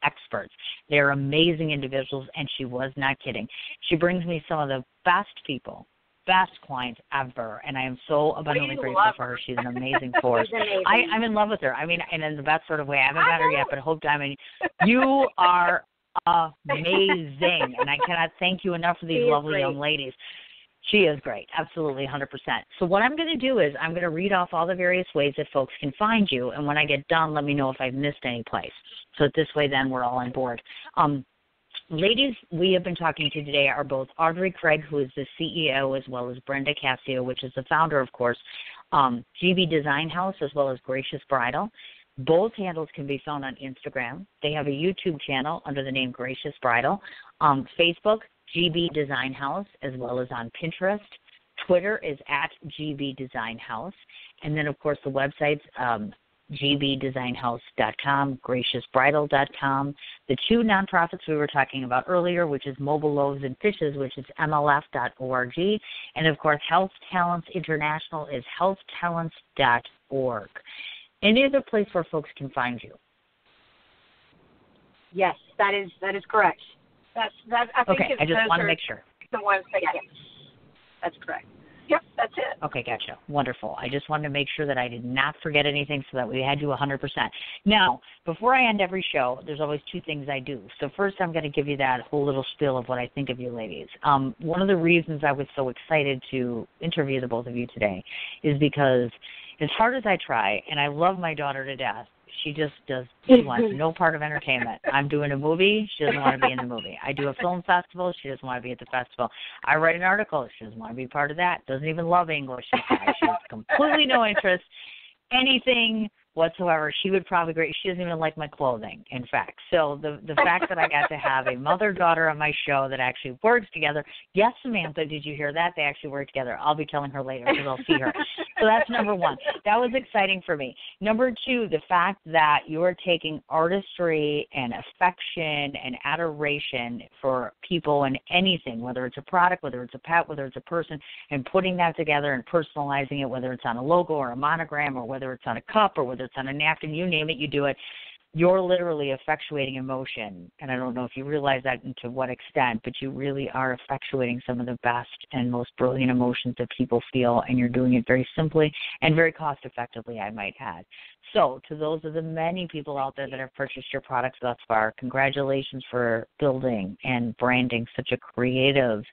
experts. They're amazing individuals, and she was not kidding. She brings me some of the best people, best clients ever, and I am so abundantly grateful for her. She's an amazing force. I'm in love with her. I mean, and in the best sort of way. I haven't met her yet, but Hope Diamond, you are amazing, and I cannot thank you enough for these lovely young ladies. She is great, absolutely, 100%. So what I'm going to do is I'm going to read off all the various ways that folks can find you, and when I get done, let me know if I've missed any place. So this way, then, we're all on board. Ladies we have been talking to today are both Audrey Craig, who is the CEO, as well as Brenda Cascio, which is the founder, of course, GB Design House, as well as Gracious Bridal. Both handles can be found on Instagram. They have a YouTube channel under the name Gracious Bridal. Facebook, GB Design House, as well as on Pinterest. Twitter is at GB Design House. And then, of course, the websites, gbdesignhouse.com, graciousbridal.com. The two nonprofits we were talking about earlier, which is Mobile Loaves and Fishes, which is mlf.org. And, of course, Health Talents International is healthtalents.org. Any other place where folks can find you? Yes, that is correct. I think okay, I just want to make sure. The ones that that's correct. Yep, that's it. Okay, gotcha. Wonderful. I just wanted to make sure that I did not forget anything so that we had you 100%. Now, before I end every show, there's always two things I do. So first, I'm going to give you that whole little spiel of what I think of you ladies. One of the reasons I was so excited to interview the both of you today is because as hard as I try, and I love my daughter to death, she wants no part of entertainment. I'm doing a movie, she doesn't want to be in the movie. I do a film festival, she doesn't want to be at the festival. I write an article, she doesn't want to be part of that. Doesn't even love English. She has completely no interest, anything whatsoever. She would probably agree. She doesn't even like my clothing, in fact. So the fact that I got to have a mother-daughter on my show that actually works together. Yes, Samantha, did you hear that? They actually work together. I'll be telling her later because I'll see her. So that's number one. That was exciting for me. Number two, the fact that you are taking artistry and affection and adoration for people and anything, whether it's a product, whether it's a pet, whether it's a person, and putting that together and personalizing it, whether it's on a logo or a monogram or whether it's on a cup or whether it's on a napkin, you name it, you do it. You're literally effectuating emotion. And I don't know if you realize that and to what extent, but you really are effectuating some of the best and most brilliant emotions that people feel, and you're doing it very simply and very cost effectively, I might add. So to those of the many people out there that have purchased your products thus far, congratulations for building and branding such a creative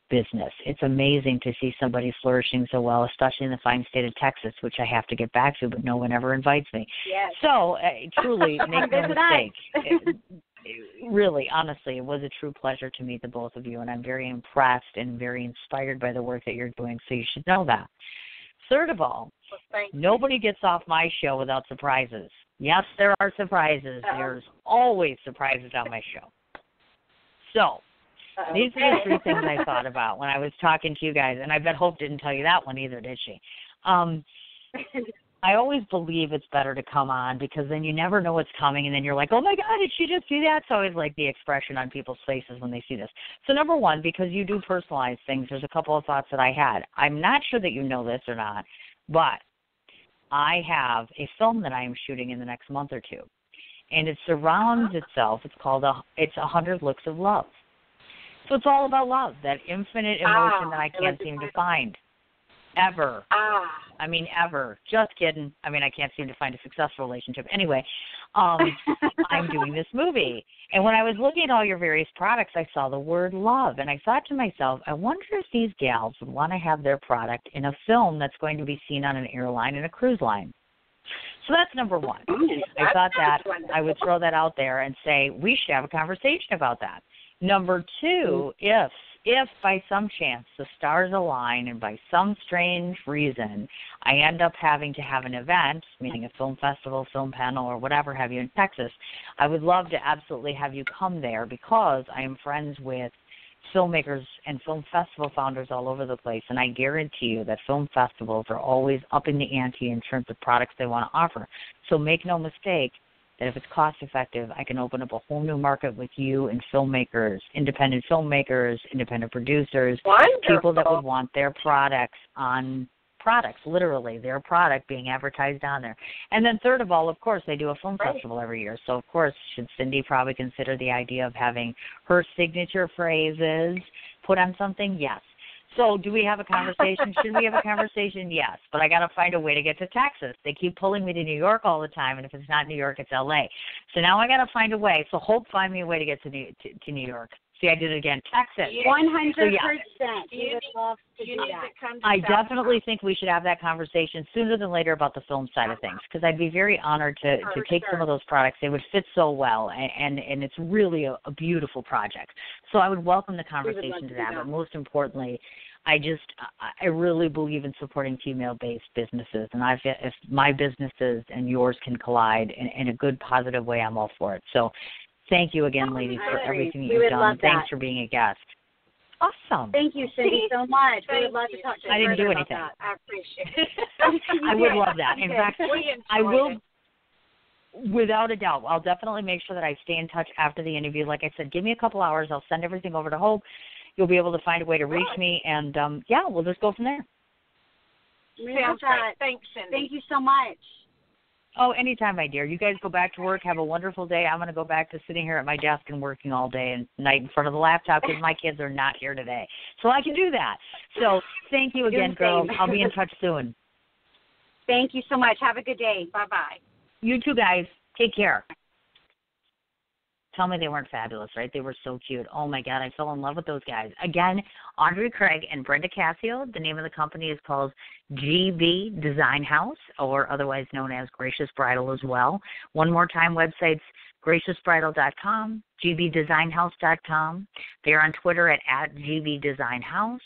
business. It's amazing to see somebody flourishing so well, especially in the fine state of Texas, which I have to get back to, but no one ever invites me. Yes. So truly, make no mistake. Really, honestly, it was a true pleasure to meet the both of you, and I'm very impressed and very inspired by the work that you're doing, so you should know that. Third of all, nobody gets off my show without surprises. Yes, there are surprises. There's always surprises on my show. So, these are the three things I thought about when I was talking to you guys, and I bet Hope didn't tell you that one either, did she? I always believe it's better to come on because then you never know what's coming, and then you're like, oh, my God, did she just do that? So I always like the expression on people's faces when they see this. So number one, because you do personalize things, there's a couple of thoughts that I had. I'm not sure that you know this or not, but I have a film that I am shooting in the next month or two, and it surrounds itself. It's 100 Looks of Love. So it's all about love, that infinite emotion that I can't seem to find. Ever. I mean, ever. Just kidding. I mean, I can't seem to find a successful relationship. Anyway, I'm doing this movie. And when I was looking at all your various products, I saw the word love. And I thought to myself, I wonder if these gals would want to have their product in a film that's going to be seen on an airline and a cruise line. So that's number one. I thought that I would throw that out there and say, we should have a conversation about that. Number two, if by some chance the stars align and by some strange reason I end up having to have an event, meaning a film festival, film panel, or whatever have you in Texas, I would love to absolutely have you come there because I am friends with filmmakers and film festival founders all over the place, and I guarantee you that film festivals are always upping the ante in terms of products they want to offer. So make no mistake that if it's cost effective, I can open up a whole new market with you and filmmakers, independent producers, Wonderful. People that would want their products on products, literally, their product being advertised on there. And then third of all, of course, they do a film festival every year. So, of course, should Cindy probably consider the idea of having her signature phrases put on something? Yes. So do we have a conversation? Should we have a conversation? Yes. But I got to find a way to get to Texas. They keep pulling me to New York all the time, and if it's not New York, it's L.A. So now I got to find a way. So Hope, find me a way to get to New York. See, I did it again. Texas. 100%. So, yeah. We would love to do that. I definitely think we should have that conversation sooner than later about the film side of things, because I'd be very honored to take some of those products. They would fit so well, and it's really a beautiful project. So I would welcome the conversation to that. But most importantly, I really believe in supporting female-based businesses, and if my businesses and yours can collide in a good, positive way, I'm all for it. So thank you again, ladies, for everything you've done. Thanks for being a guest. Awesome. Thank you, Cindy, so much. We would love to talk to you. I didn't do anything. I appreciate it. I would love that. In fact, I will, without a doubt, I'll definitely make sure that I stay in touch after the interview. Like I said, give me a couple hours. I'll send everything over to Hope. You'll be able to find a way to reach me, and, we'll just go from there. Sounds great. Thanks, Cindy. Thank you so much. Oh, anytime, my dear. You guys go back to work. Have a wonderful day. I'm going to go back to sitting here at my desk and working all day and night in front of the laptop because my kids are not here today. So I can do that. So thank you again, girls. I'll be in touch soon. Thank you so much. Have a good day. Bye-bye. You too, guys. Take care. Tell me they weren't fabulous, right? They were so cute. Oh, my God, I fell in love with those guys. Again, Audrey Craig and Brenda Cascio. The name of the company is called GB Design House, or otherwise known as Gracious Bridal as well. One more time, websites graciousbridal.com, gbdesignhouse.com. They are on Twitter at @gbdesignhouse.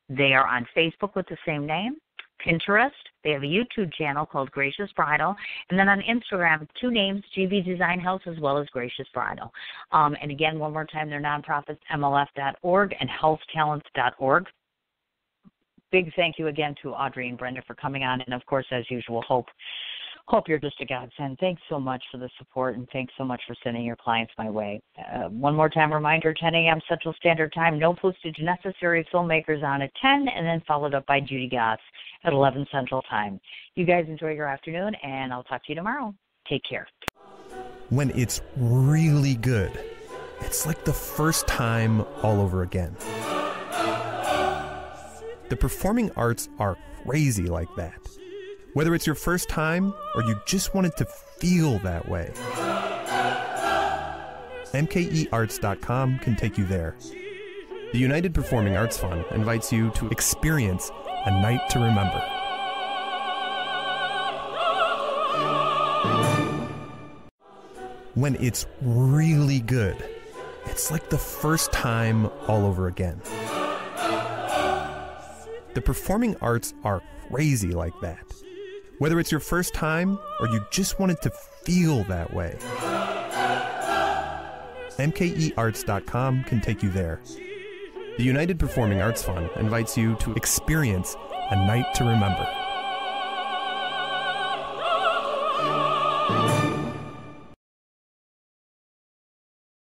They are on Facebook with the same name. Pinterest. They have a YouTube channel called Gracious Bridal. And then on Instagram, two names, GB Design House as well as Gracious Bridal. And again, one more time, they're nonprofits, MLF.org and healthtalents.org. Big thank you again to Audrey and Brenda for coming on. And, of course, as usual, Hope you're just a godsend. Thanks so much for the support, and thanks so much for sending your clients my way. One more time reminder, 10 a.m. Central Standard Time, no postage necessary, filmmakers on at 10, and then followed up by Judy Goss at 11 Central Time. You guys enjoy your afternoon, and I'll talk to you tomorrow. Take care. When it's really good, it's like the first time all over again. The performing arts are crazy like that. Whether it's your first time or you just wanted to feel that way, MKEArts.com can take you there. The United Performing Arts Fund invites you to experience a night to remember. When it's really good, it's like the first time all over again. The performing arts are crazy like that. Whether it's your first time or you just wanted to feel that way, MKEArts.com can take you there. The United Performing Arts Fund invites you to experience a night to remember.